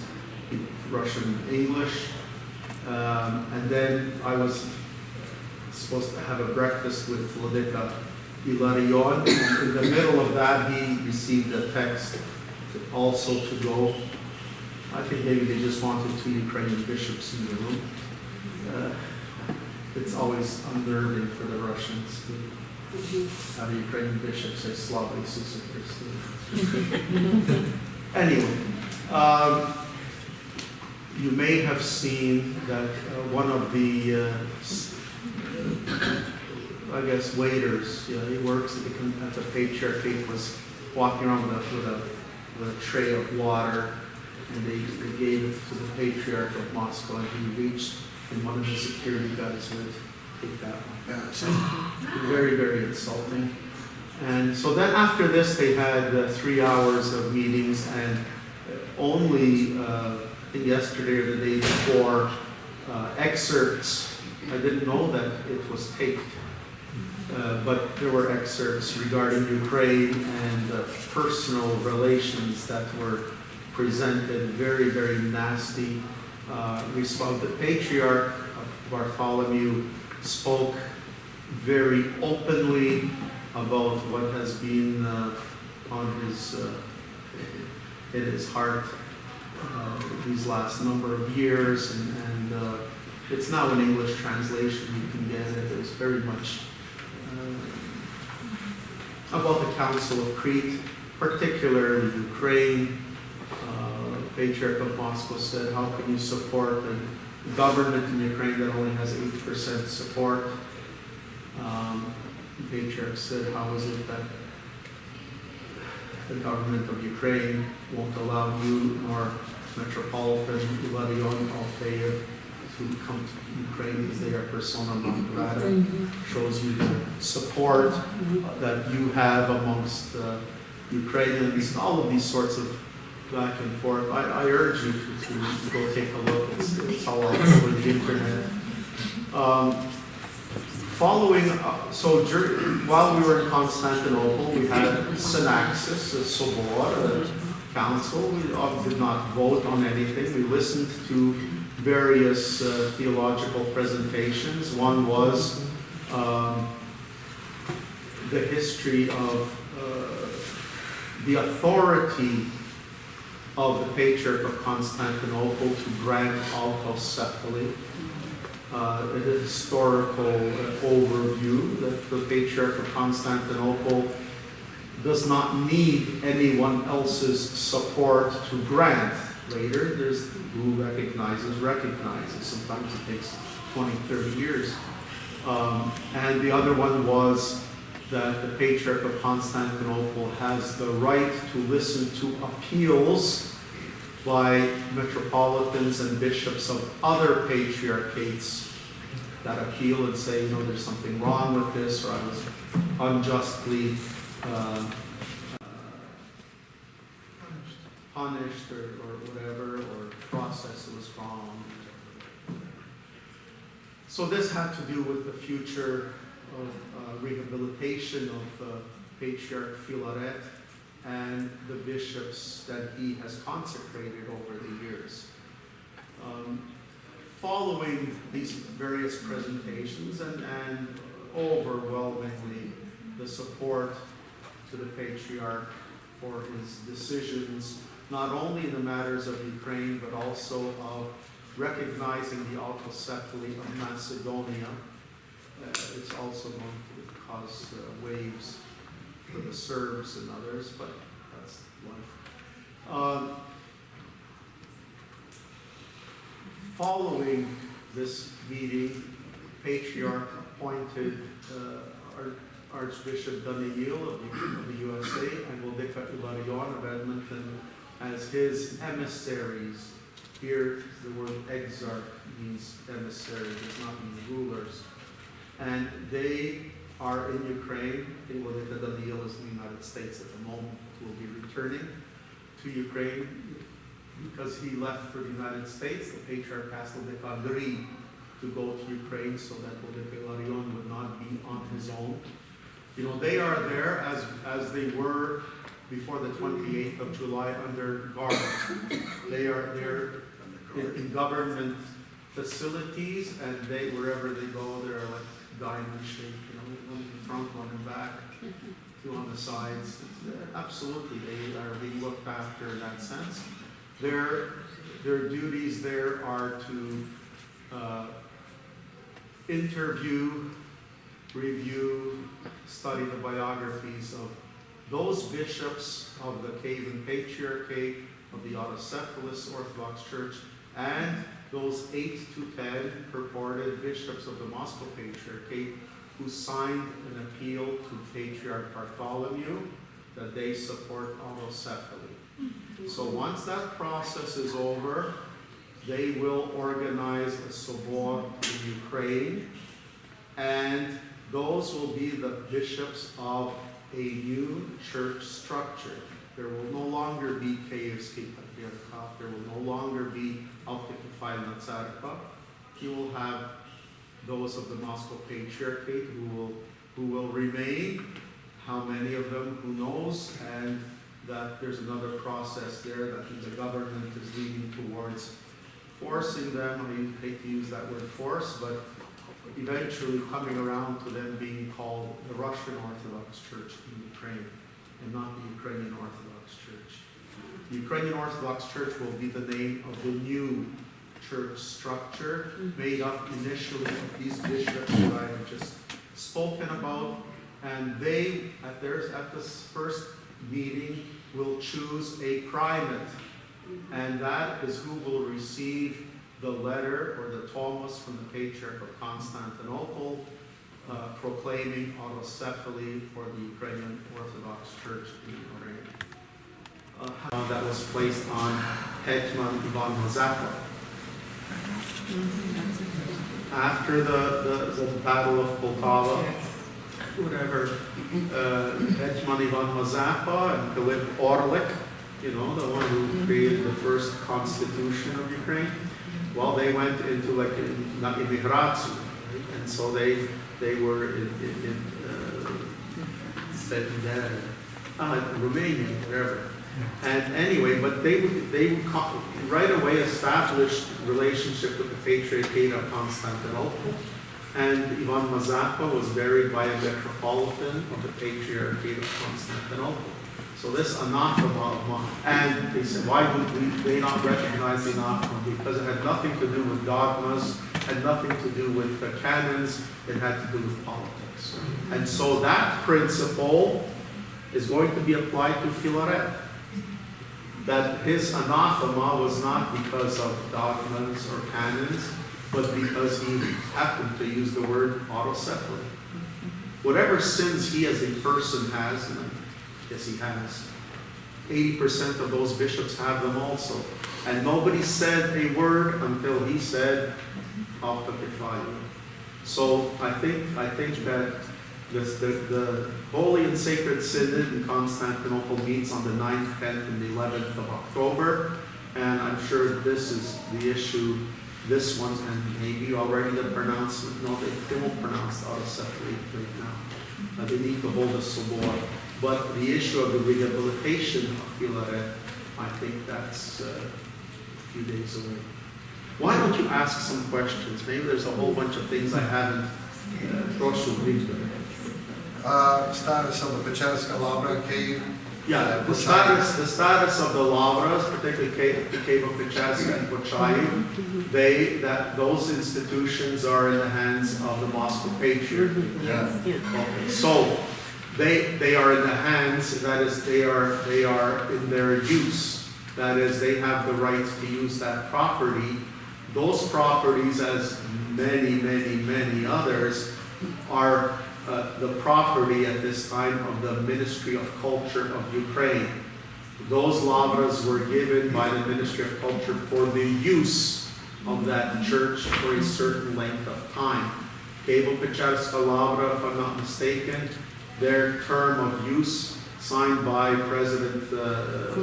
Russian, English. And then I was supposed to have a breakfast with Vladika Ilarion. And in the middle of that, he received a text also to go. I think maybe they just wanted 2 Ukrainian bishops in the room. It's always unnerving for the Russians to have a Ukrainian bishop say Slava Isusa Christi. Anyway, You may have seen that one of the, I guess, waiters, he works at the Patriarchate, was walking around with a tray of water, and they gave it to the Patriarch of Moscow, and he reached, and one of the security guys would take that one. Very, very insulting. And so then after this, they had 3 hours of meetings, and only, I think yesterday or the day before, excerpts. I didn't know that it was taped, but there were excerpts regarding Ukraine and personal relations that were presented. Very, very nasty response. The Patriarch of Bartholomew spoke very openly about what has been on his in his heart these last number of years, and it's now an English translation. You can get it. It was very much about the Council of Crete, particularly Ukraine. Patriarch of Moscow said, "How can you support a government in Ukraine that only has 8% support?" Patriarch said, "How is it that the government of Ukraine won't allow you nor Metropolitan Ilarion Alfeyev to come to Ukraine because they are persona non grata?" Shows you the support that you have amongst Ukrainians, all of these sorts of back and forth. I urge you to go take a look. It's all over the internet. While we were in Constantinople, we had Synaxis, a Sobor, a council. We did not vote on anything. We listened to various theological presentations. One was the history of the authority of the Patriarch of Constantinople to grant Autocephalous. A historical overview that the Patriarch of Constantinople does not need anyone else's support to grant. Later, there's who recognizes. Sometimes it takes 20, 30 years. And the other one was that the Patriarch of Constantinople has the right to listen to appeals by metropolitans and bishops of other patriarchates that appeal and say, there's something wrong with this, or I was unjustly punished or whatever, or process was wrong. So this had to do with the future of rehabilitation of Patriarch Filaret and the bishops that he has consecrated over the years. Following these various presentations and overwhelmingly the support to the Patriarch for his decisions, not only in the matters of Ukraine, but also of recognizing the Autocephalous of Macedonia. It's also going to cause waves for the Serbs and others, but that's life. Following this meeting, Patriarch appointed Archbishop Daniil of the USA and Vladika Ilarion of Edmonton as his emissaries. Here, the word exarch means emissary, does not mean rulers. And they are in Ukraine. I think Vladika Daniil is in the United States at the moment, will be returning to Ukraine. Because he left for the United States, the Patriarch asked Vladika agree to go to Ukraine so that Vladika Ilarion would not be on his own. They are there as they were before the 28th of July under guard. They are there in government facilities, and wherever they go, they're like diamond shaped, one in front, one in back, two on the sides. Absolutely, they are being looked after in that sense. Their duties there are to interview, review, study the biographies of those bishops of the Kievan Patriarchate, of the Autocephalous Orthodox Church, and those 8 to 10 purported bishops of the Moscow Patriarchate who signed an appeal to Patriarch Bartholomew that they support autocephaly. So once that process is over, they will organize a sobor in Ukraine, and those will be the bishops of a new church structure. There will no longer be Kievski Patriarchat, there will no longer be Autocephalous Tsarkva. You will have those of the Moscow Patriarchate who will remain. How many of them, who knows? And that there's another process there that the government is leaning towards forcing them. I hate to use that word force, but eventually coming around to them being called the Russian Orthodox Church in Ukraine and not the Ukrainian Orthodox Church. The Ukrainian Orthodox Church will be the name of the new church structure made up initially of these bishops that I have just spoken about, and they, at this first meeting, will choose a primate, and that is who will receive the letter or the Thomas from the Patriarch of Constantinople proclaiming autocephaly for the Ukrainian Orthodox Church in Ukraine. That was placed on Hetman Ivan Mazapa. After the Battle of Poltava, whatever, Hetman Ivan Mazapa and Philip Orlik, the one who created the first constitution of Ukraine, well, they went into like na immigrацию, and so they were in Romania, whatever. And anyway, but they right away established relationship with the Patriarchate of Constantinople, and Ivan Mazapa was buried by a Metropolitan of the Patriarchate of Constantinople. So this anathema, and they said, why would they not recognize the anathema? Because it had nothing to do with dogmas, had nothing to do with the canons, it had to do with politics. And so that principle is going to be applied to Filaret. That his anathema was not because of dogmas or canons, but because he happened to use the word autocephaly. Whatever sins he as a person has, and yes, he has. 80% of those bishops have them also. And nobody said a word until he said, Autocephalous. So I think that the Holy and Sacred Synod in Constantinople meets on the 9th, 10th, and the 11th of October. And I'm sure this is the issue, this one, and maybe already the pronouncement. No, they won't pronounce autocephaly right now. They need to hold a sobor. But the issue of the rehabilitation of Filaret, I think that's a few days away. Why don't you ask some questions? Maybe there's a whole bunch of things I haven't Status of the Pechenska Lavra cave. Yeah, the status of the lavras, particularly the cave of Pechenska and Pochayu, those institutions are in the hands of the Moscow Patriarchate. Yeah. Okay, so they are in the hands, that is, they are in their use. That is, they have the right to use that property. Those properties, as many others, are the property at this time of the Ministry of Culture of Ukraine. Those lavras were given by the Ministry of Culture for the use of that church for a certain length of time. Kijevo-Pečerska lavra, if I'm not mistaken, their term of use, signed by President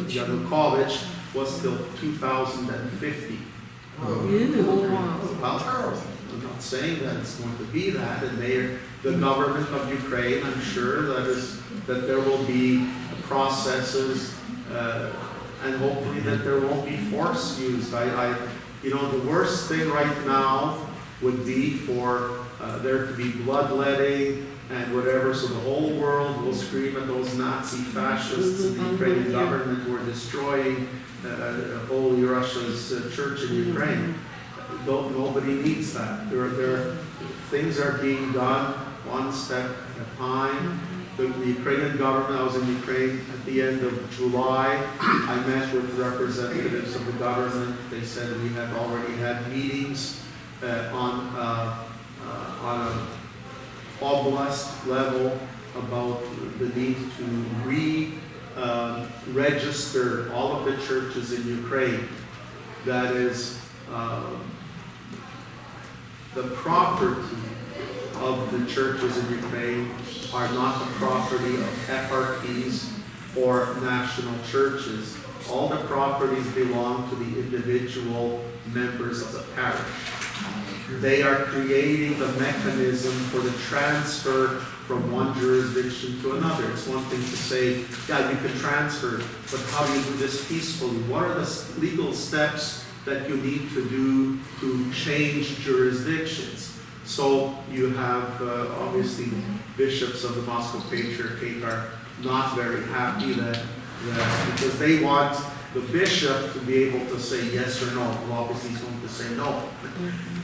Yanukovych, was till 2050. Well, I'm not saying that it's going to be that, and the government of Ukraine, I'm sure that there will be processes, and hopefully that there won't be force used. The worst thing right now would be for there to be bloodletting and whatever, so the whole world will scream at those Nazi fascists in the Ukrainian government who are destroying Holy Russia's church in Ukraine. Nobody needs that. Things are being done one step at a time, the Ukrainian government. I was in Ukraine at the end of July. I met with representatives of the government. They said we have already had meetings on an oblast level about the need to register all of the churches in Ukraine. That is, the property of the churches in Ukraine are not the property of FRPs or national churches. All the properties belong to the individual members of the parish. They are creating the mechanism for the transfer from one jurisdiction to another. It's one thing to say, yeah, you can transfer, but how do you do this peacefully? What are the legal steps that you need to do to change jurisdictions? So you have, obviously, bishops of the Moscow Patriarchate are not very happy that because they want the bishop to be able to say yes or no. Well, obviously he's going to say no.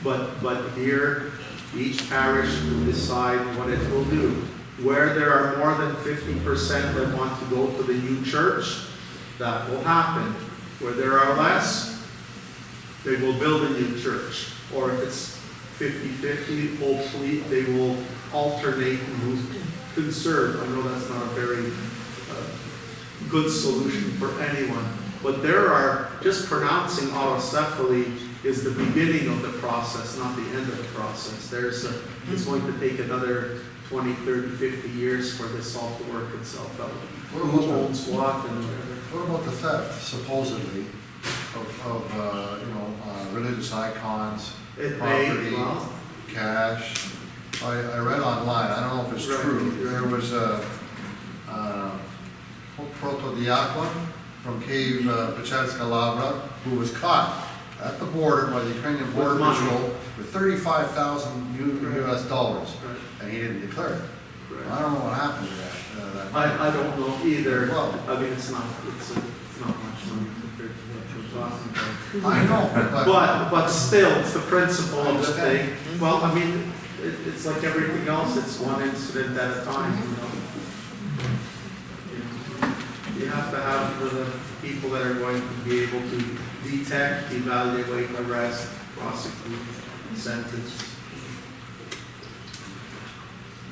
But here, each parish will decide what it will do. Where there are more than 50% that want to go to the new church, that will happen. Where there are less, they will build a new church. Or if it's 50-50, hopefully they will alternate and who's conserved. I know that's not a very good solution for anyone. But there are, just pronouncing autocephaly is the beginning of the process, not the end of the process. It's going to take another 20, 30, 50 years for this all to work itself out. Who owns what and whatever. What about the theft, supposedly, of religious icons, property, cash? I read online, I don't know if it's true, there was a protodiakon from Cave Pechanska Lavra who was caught at the border by the Ukrainian Border Patrol with $35,000 US dollars, and he didn't declare it. Right. I don't know what happened to that. I don't know either. Well, I mean, it's not much money compared to what you're talking about. I know, But still, it's the principle of the thing. Well, I mean, it's like everything else. It's one incident at a time, You have to have the people that are going to be able to detect, evaluate, arrest, prosecute, sentence.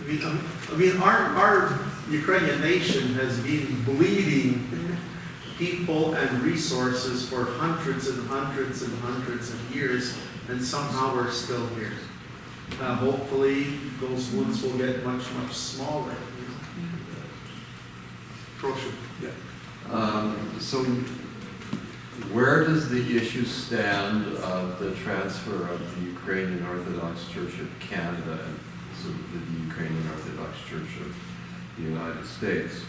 I mean, our Ukrainian nation has been bleeding people and resources for hundreds and hundreds and hundreds of years, and somehow we're still here. Hopefully, those wounds will get much, much smaller. Proszę. So where does the issue stand of the transfer of the Ukrainian Orthodox Church of Canada and so the Ukrainian Orthodox Church of the United States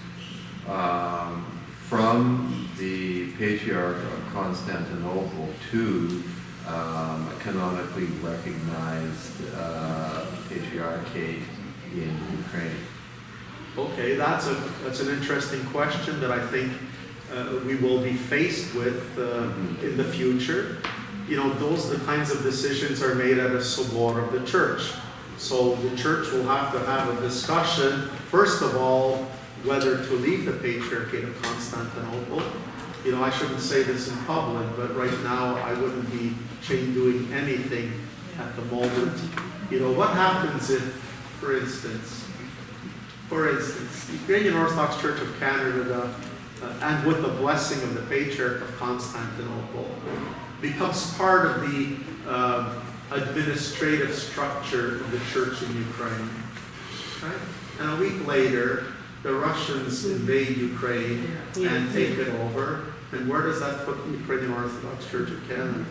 from the Patriarch of Constantinople to a canonically recognized patriarchate in Ukraine? Okay, that's an interesting question that I think we will be faced with in the future. Those the kinds of decisions are made at a sobor of the church. So the church will have to have a discussion, first of all, whether to leave the Patriarchate of Constantinople. I shouldn't say this in public, but right now I wouldn't be doing anything at the moment. What happens if, for instance, the Ukrainian Orthodox Church of Canada, and with the blessing of the Patriarch of Constantinople, becomes part of the administrative structure of the church in Ukraine. Right? And a week later, the Russians invade Ukraine and take it over. And where does that put the Ukrainian Orthodox Church of Canada?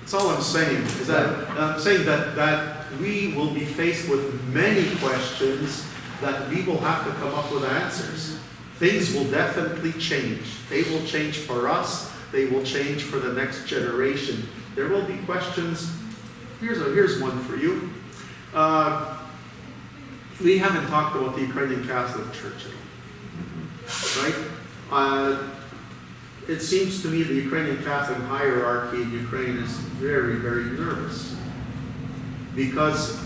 That's all I'm saying. Is that I'm saying that we will be faced with many questions that we will have to come up with answers. Things will definitely change. They will change for us. They will change for the next generation. There will be questions. Here's one for you. We haven't talked about the Ukrainian Catholic Church at all, right? It seems to me the Ukrainian Catholic hierarchy in Ukraine is very, very nervous because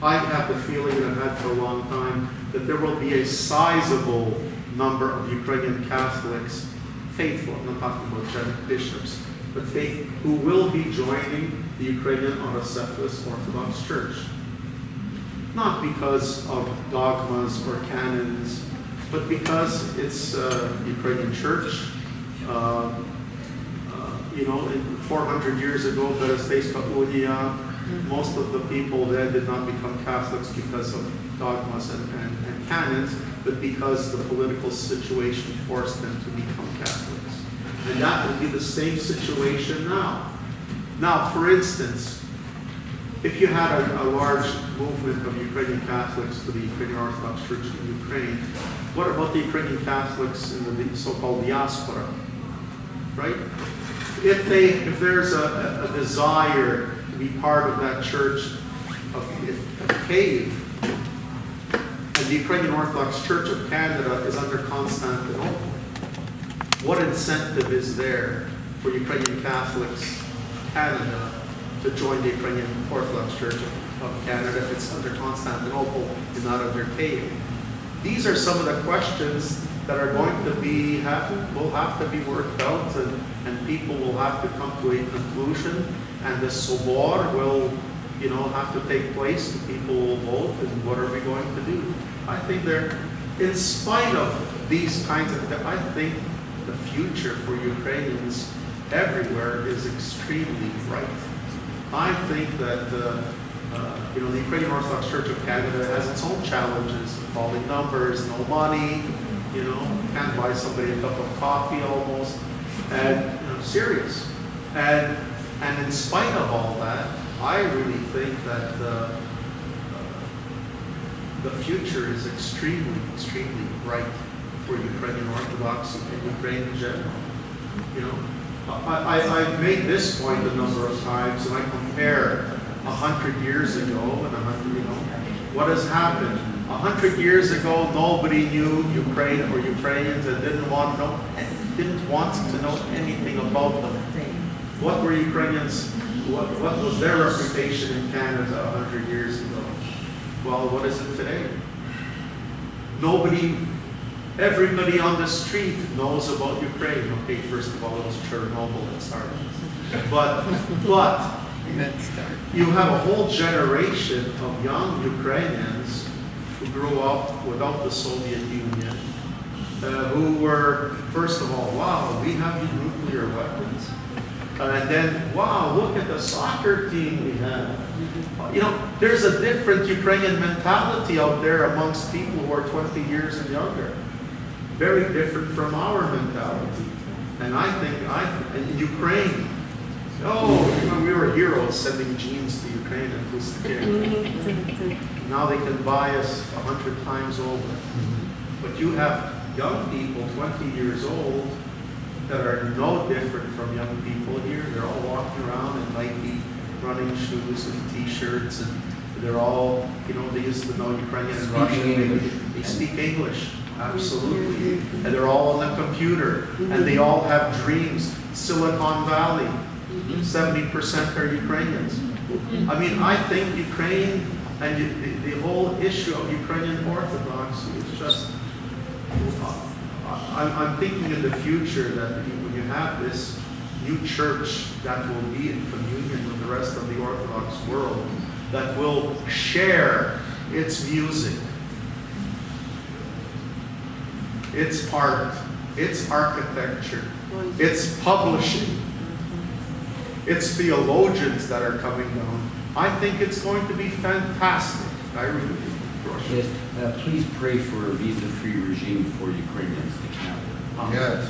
I have the feeling, and I've had for a long time, that there will be a sizable number of Ukrainian Catholics, faithful, I'm not talking about bishops, but faith, who will be joining the Ukrainian Autocephalous Orthodox Church. Not because of dogmas or canons, but because it's a Ukrainian church. 400 years ago, most of the people there did not become Catholics because of dogmas and canons, but because the political situation forced them to become Catholics. And that will be the same situation now. Now, for instance, if you had a large movement of Ukrainian Catholics to the Ukrainian Orthodox Church in Ukraine, what about the Ukrainian Catholics in the so-called diaspora, right? If there's a desire to be part of that church of Kiev, and the Ukrainian Orthodox Church of Canada is under Constantinople, what incentive is there for Ukrainian Catholics Canada to join the Ukrainian Orthodox Church of Canada if it's under Constantinople and not under Kiev? These are some of the questions that are going to will have to be worked out, and people will have to come to a conclusion, and the Sobor will, have to take place, and people will vote, and what are we going to do? I think in spite of these kinds of, I think the future for Ukrainians everywhere is extremely bright. I think that the Ukrainian Orthodox Church of Canada has its own challenges: falling numbers, no money, can't buy somebody a cup of coffee almost, and serious. And in spite of all that, I really think that the future is extremely, extremely bright for Ukrainian Orthodoxy and Ukraine in general. I've made this point a number of times, and I compare 100 years ago and 100, what has happened. 100 years ago, nobody knew Ukraine or Ukrainians and didn't want to know anything about them. What were Ukrainians, what was their reputation in Canada 100 years ago? Well, what is it today? Everybody on the street knows about Ukraine. Okay, first of all, it was Chernobyl that started. But you have a whole generation of young Ukrainians who grew up without the Soviet Union, who were, first of all, wow, we have nuclear weapons. And then, wow, look at the soccer team we have. There's a different Ukrainian mentality out there amongst people who are 20 years and younger. Very different from our mentality. And I think, in Ukraine, we were heroes sending jeans to Ukraine and Kostiuk. Now they can buy us 100 times over. But you have young people, 20 years old, that are no different from young people here. They're all walking around in Nike running shoes and t-shirts, and they're all, they used to know Ukrainian and Russian. They speak English, absolutely. And they're all on the computer, and they all have dreams. Silicon Valley, 70% are Ukrainians. I think Ukraine and the whole issue of Ukrainian Orthodoxy is just, I'm thinking in the future that when you have this new church that will be in communion with the rest of the Orthodox world, that will share its music, its art, its architecture, its publishing, its theologians that are coming down. I think it's going to be fantastic. I really do. Yes, please pray for a visa-free regime for Ukrainians to Canada. Yes.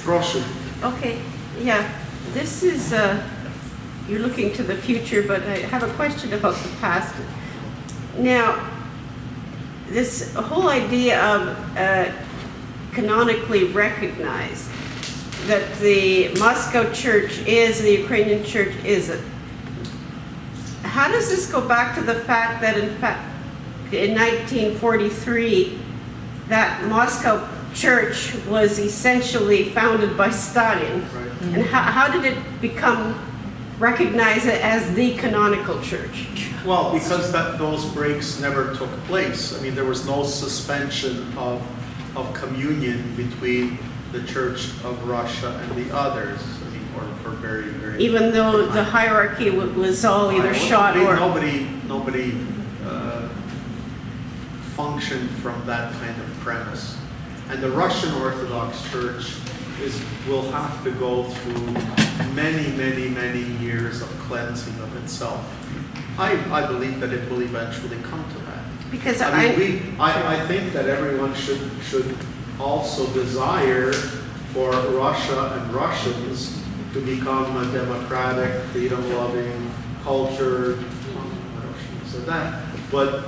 Proszę. Okay, yeah, this is, you're looking to the future, but I have a question about the past. Now, this whole idea of canonically recognized, that the Moscow church is, the Ukrainian church isn't. How does this go back to the fact that in 1943, that Moscow church was essentially founded by Stalin. Right. And how did it become recognized as the canonical church? Well, because those breaks never took place. I mean, there was no suspension of communion between the Church of Russia and the others. I mean, for very, very... Even though the hierarchy was all either shot or... Nobody functioned from that kind of premise. And the Russian Orthodox Church will have to go through many, many, many years of cleansing of itself. I believe that it will eventually come to that. Because I think that everyone should also desire for Russia and Russians to become a democratic, freedom-loving, cultured, I shouldn't say that, but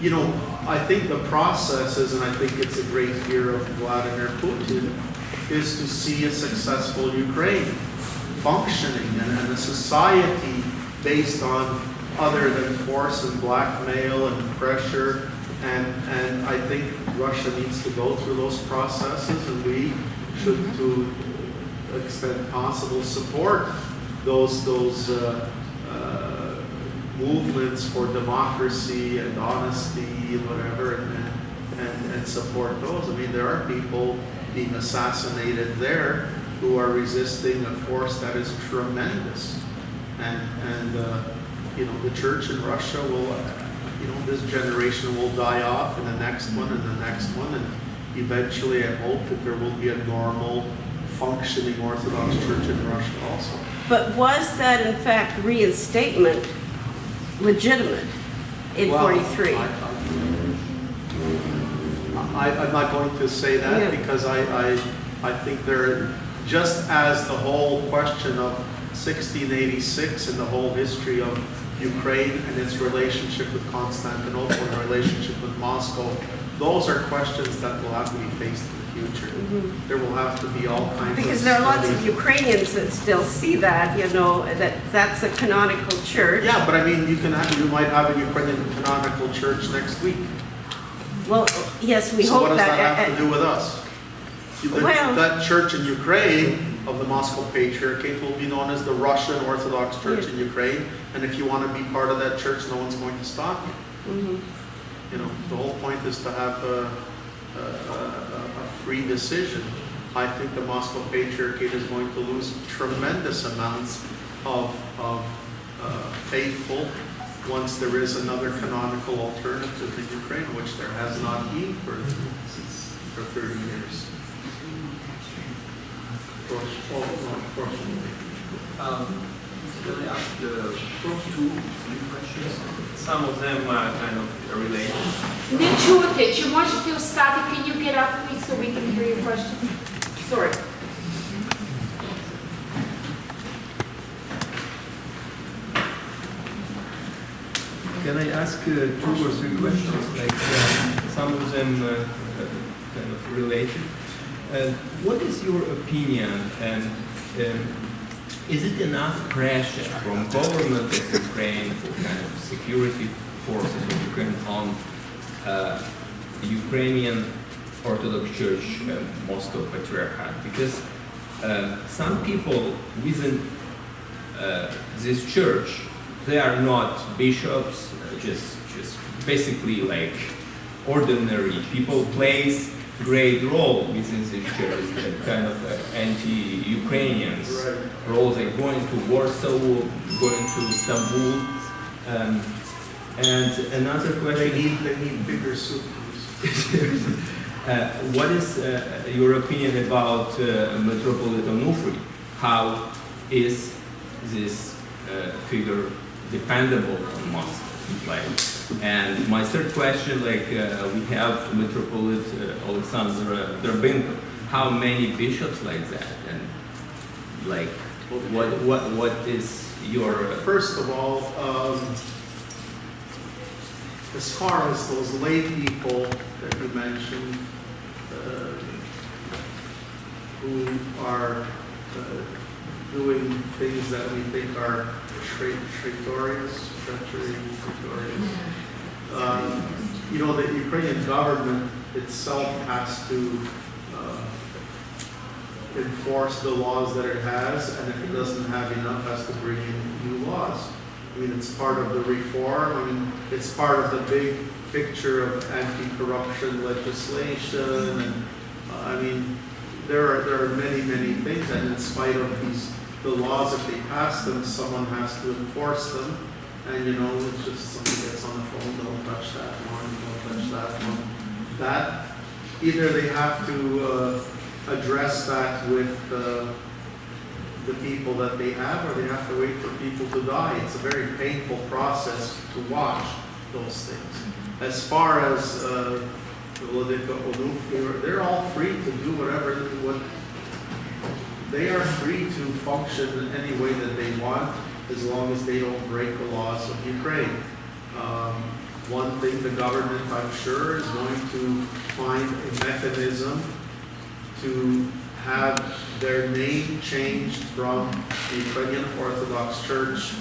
you know, I think the process is, and I think it's a great fear of Vladimir Putin, is to see a successful Ukraine functioning and a society based on other than force and blackmail and pressure. And I think Russia needs to go through those processes, and we should, to extent possible, support those movements for democracy and honesty and whatever, and support those. I mean, there are people being assassinated there who are resisting a force that is tremendous. And you know, the church in Russia will, you know, this generation will die off, and the next one, and the next one, and eventually I hope that there will be a normal, functioning Orthodox church in Russia also. But was that in fact reinstatement legitimate in 43? I'm not going to say that, Yeah. because I think there, just as the whole question of 1686 and the whole history of Ukraine and its relationship with Constantinople and relationship with Moscow, those are questions that will have to be faced in the future. Mm-hmm. There will have to be all kinds of Because there are lots of studies. Ukrainians that still see that, you know, that's a canonical church. Yeah, but I mean, you might have a Ukrainian canonical church next week. Well, yes, we So hope what does that. that have to do with us? Well- That church in Ukraine of the Moscow Patriarchate will be known as the Russian Orthodox Church in Ukraine, and if you want to be part of that church, no one's going to stop you. Mhm. You know, the whole point is to have a free decision. I think the Moscow Patriarchate is going to lose tremendous amounts of faithful once there is another canonical alternative in Ukraine, which there has not been for 30 years. Can I ask the first three questions? Some of them are kind of related. Не чути, чи можете встати? Can you get up, please, so we can hear your question? Sorry. Can I ask 2 or 3 questions? Like some of them kind of related. What is your opinion, and is it enough pressure from government of Ukraine, kind of security forces of Ukraine on Ukrainian Orthodox Church, Moscow Patriarchate? Because some people within this church, they are not bishops, just basically like ordinary people, plays great role within this church, kind of anti-Ukrainians role, like going to Warsaw, going to Istanbul, and another question. They need bigger suitcases. What is your opinion about Metropolitan Onufry? How is this figure dependable on Moscow? Like, and my third question, like we have Metropolitan Alexander Derbenko. How many bishops like that? And like, what is your? First of all, as far as those lay people that you mentioned, who are doing things that we think are treacherous, you know, the Ukrainian government itself has to enforce the laws that it has, and if it doesn't have enough, has to bring in new laws. I mean, it's part of the reform. I mean, it's part of the big picture of anti-corruption legislation, and I mean, there are many things, and in spite of the laws, if they pass them, someone has to enforce them. And you know, it's just somebody gets on the phone, don't touch that one, don't touch that one. That, either they have to address that with the people that they have, or they have to wait for people to die. It's a very painful process to watch those things. As far as they're all free to do what they are free to function in any way that they want, as long as they don't break the laws of Ukraine. One thing the government, I'm sure, is going to find a mechanism to have their name changed from the Ukrainian Orthodox Church,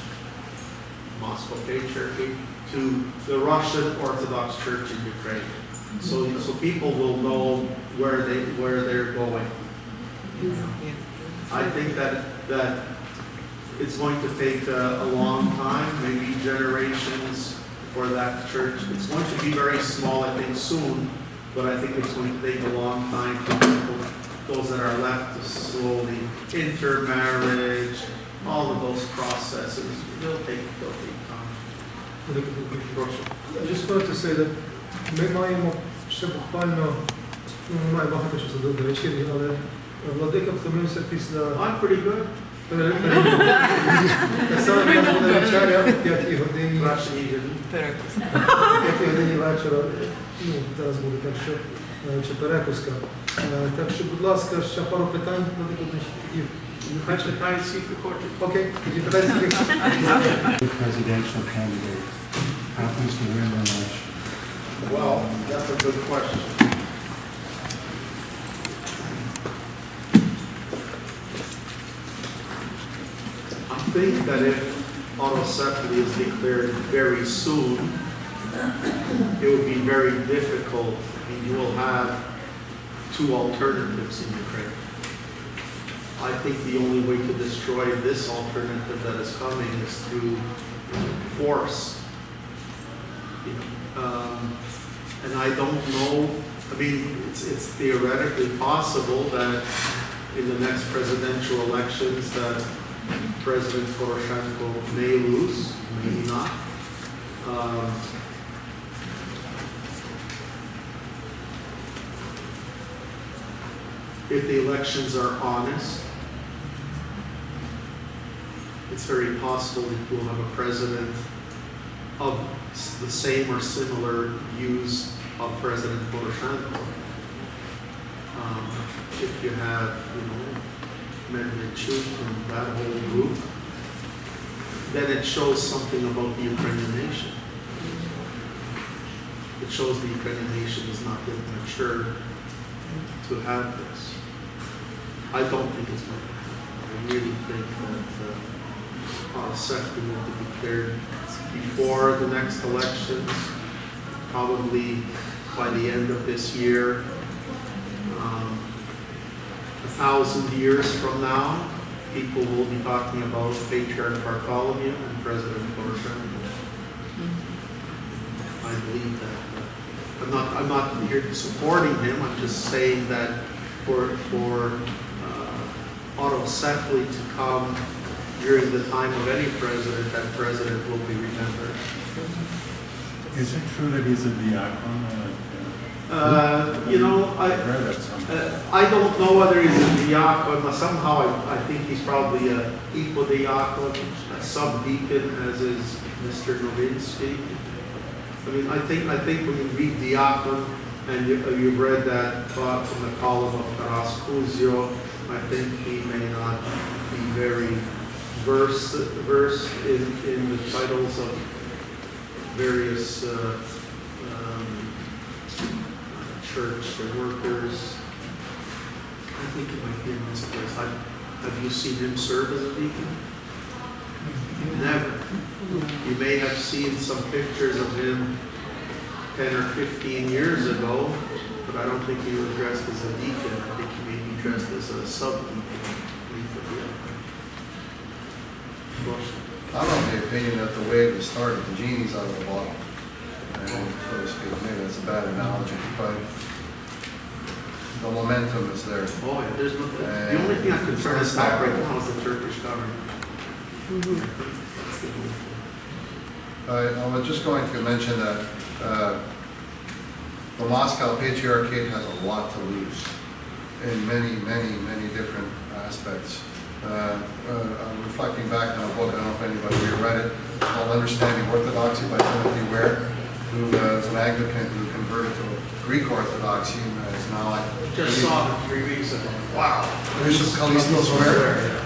Moscow Patriarchy, to the Russian Orthodox Church in Ukraine. So people will know where they're going. I think that it's going to take a long time, maybe generations, for that church. It's going to be very small, I think, soon, but I think it's going to take a long time for people, those that are left, to slowly intermarriage, all of those processes. They'll take time. I just wanted to say that ми маємо ще буквально, немає багато часу до вечері, але владика втомився після... I'm pretty good. Так само в нас буде вечеря о 5 годині. 5 годині вечора, ну, зараз буде так, що, чи перекуска. Так що, будь ласка, ще пару питань. Хай питають всіх хочуть. Окей, тоді питайте всіх. Presidential candidate happens to win the election? Well, that's a good question. I think that if autocephaly is declared very soon, it would be very difficult. I mean, you will have two alternatives in Ukraine. I think the only way to destroy this alternative that is coming is through force. And I don't know, I mean, it's theoretically possible that in the next presidential elections that President Poroshenko may lose, maybe not. If the elections are honest, it's very possible that we'll have a president of the same or similar views of President Poroshenko. If you have, Medvedchuk and that whole group, then it shows something about the Ukrainian nation. It shows the Ukrainian nation is not yet mature to have this. I don't think it's going to happen. I really think that autocephaly will be declared before the next elections, probably by the end of this year. 1,000 years from now, people will be talking about Patriarch Bartholomew and President Poroshenko. I believe that. I'm not here supporting him. I'm just saying that for autocephaly to come during the time of any president, that president will be remembered. Is it true that he's a diakon? I don't know whether he's a diakon. Somehow I think he's probably a hypodiakon, a subdeacon, as is Mr. Novinsky. I mean, I think when you read diakon and you've read that thought from the column of Taras Kuzio, I think he may not be very versed in the titles of various church workers. I think he might be in this place. Have you seen him serve as a deacon? Never. You may have seen some pictures of him 10 or 15 years ago, but I don't think he was dressed as a deacon. I think he may be dressed as a sub-deacon. I'm of the opinion that the way it was started, the genie's out of the bottle. And so to speak, maybe that's a bad analogy, but the momentum is there. Oh, yeah, there's no, the only thing that concerns us back right now is the Turkish government. I was just going to mention that the Moscow Patriarchate has a lot to lose in many, many, many different aspects. I'm reflecting back on a book, I don't know if anybody here read it, called Understanding Orthodoxy by Timothy Ware, who is an Anglican who converted to Greek Orthodoxy and is now like... Just saw it 3 weeks ago. Wow! Bishop Callistos Ware.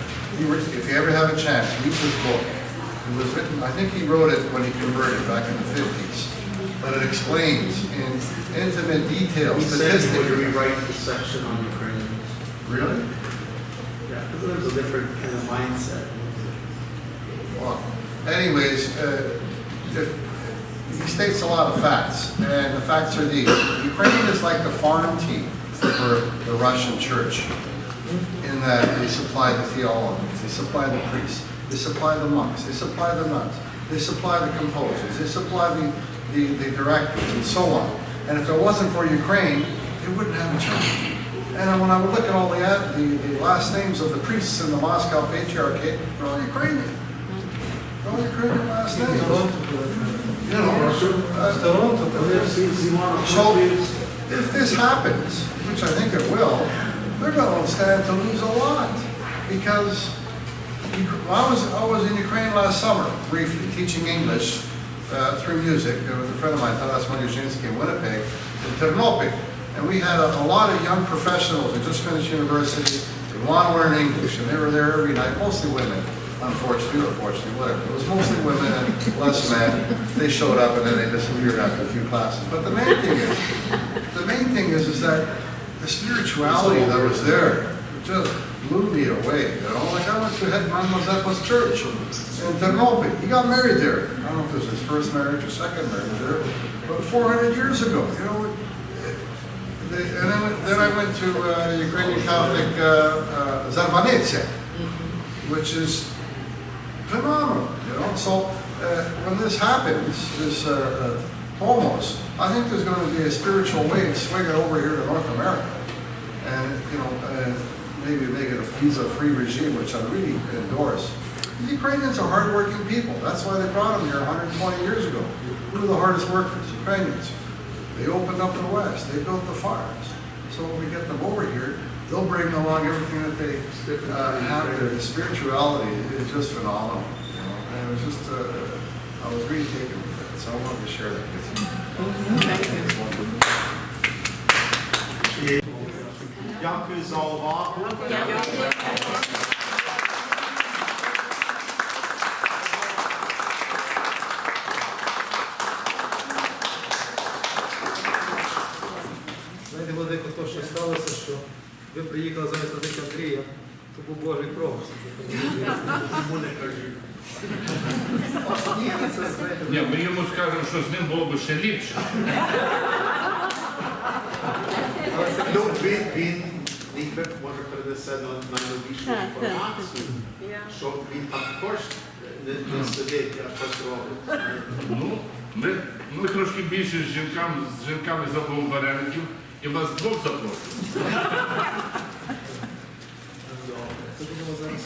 If you ever have a chance, read this book. It was written, I think he wrote it when he converted back in the 50s. But it explains in intimate detail, He said he would statistically. rewrite the section on Ukrainians. Really? Yeah, because there's a different kind of mindset. Well, anyways, he states a lot of facts, and the facts are these. Ukraine is like the farm team for the Russian church, in that they supply the theologians, they supply the priests, they supply the monks, they supply the nuns, they supply the composers, they supply the directors, and so on. And if it wasn't for Ukraine, they wouldn't have a church. And when I would look at all the last names of the priests in the Moscow Patriarchate, they're all Ukrainian. They're all Ukrainian last names. You know, so if this happens, which I think it will, they're going to stand to lose a lot. Because I was in Ukraine last summer, briefly, teaching English through music. There was a friend of mine, Taras Monyushinsky in Winnipeg, in Ternopil. And we had a lot of young professionals who just finished university, they want to learn English, and they were there every night, mostly women, unfortunately, or fortunately, whatever. It was mostly women and less men. They showed up and then they disappeared after a few classes. But the main thing is that the spirituality that was there just blew me away. You know, like I went to Head Mademoiselle's church in Ternopil. He got married there. I don't know if it was his first marriage or second marriage there, but 400 years ago, you know. And then I went to Ukrainian Catholic Zarvanetse, which is phenomenal, you know. So when this happens, this Homos, I think there's going to be a spiritual wave swinging over here to North America, and you know, maybe make it a visa-free regime, which I really endorse. The Ukrainians are hardworking people. That's why they brought them here 120 years ago. Who are the hardest workers? Ukrainians. They opened up the West. They built the farms. So when we get them over here, they'll bring along everything that they have. Their spirituality is just phenomenal. You know? And it was just, I was really taken with that. So I wanted to share that with you. Дякую за увагу. Знаєте, Владико, то, що сталося, що ви приїхали замість Владика Андрія, то був Божий промисел. Ні, ми йому скажемо, що з ним було б ще ліпше. Ну, він може перенесе на новішу інформацію, що він також не сидить, а щось робить. Ну, ми трошки більше з жінками забув вареників, і вас двох запросимо. Це будемо зараз.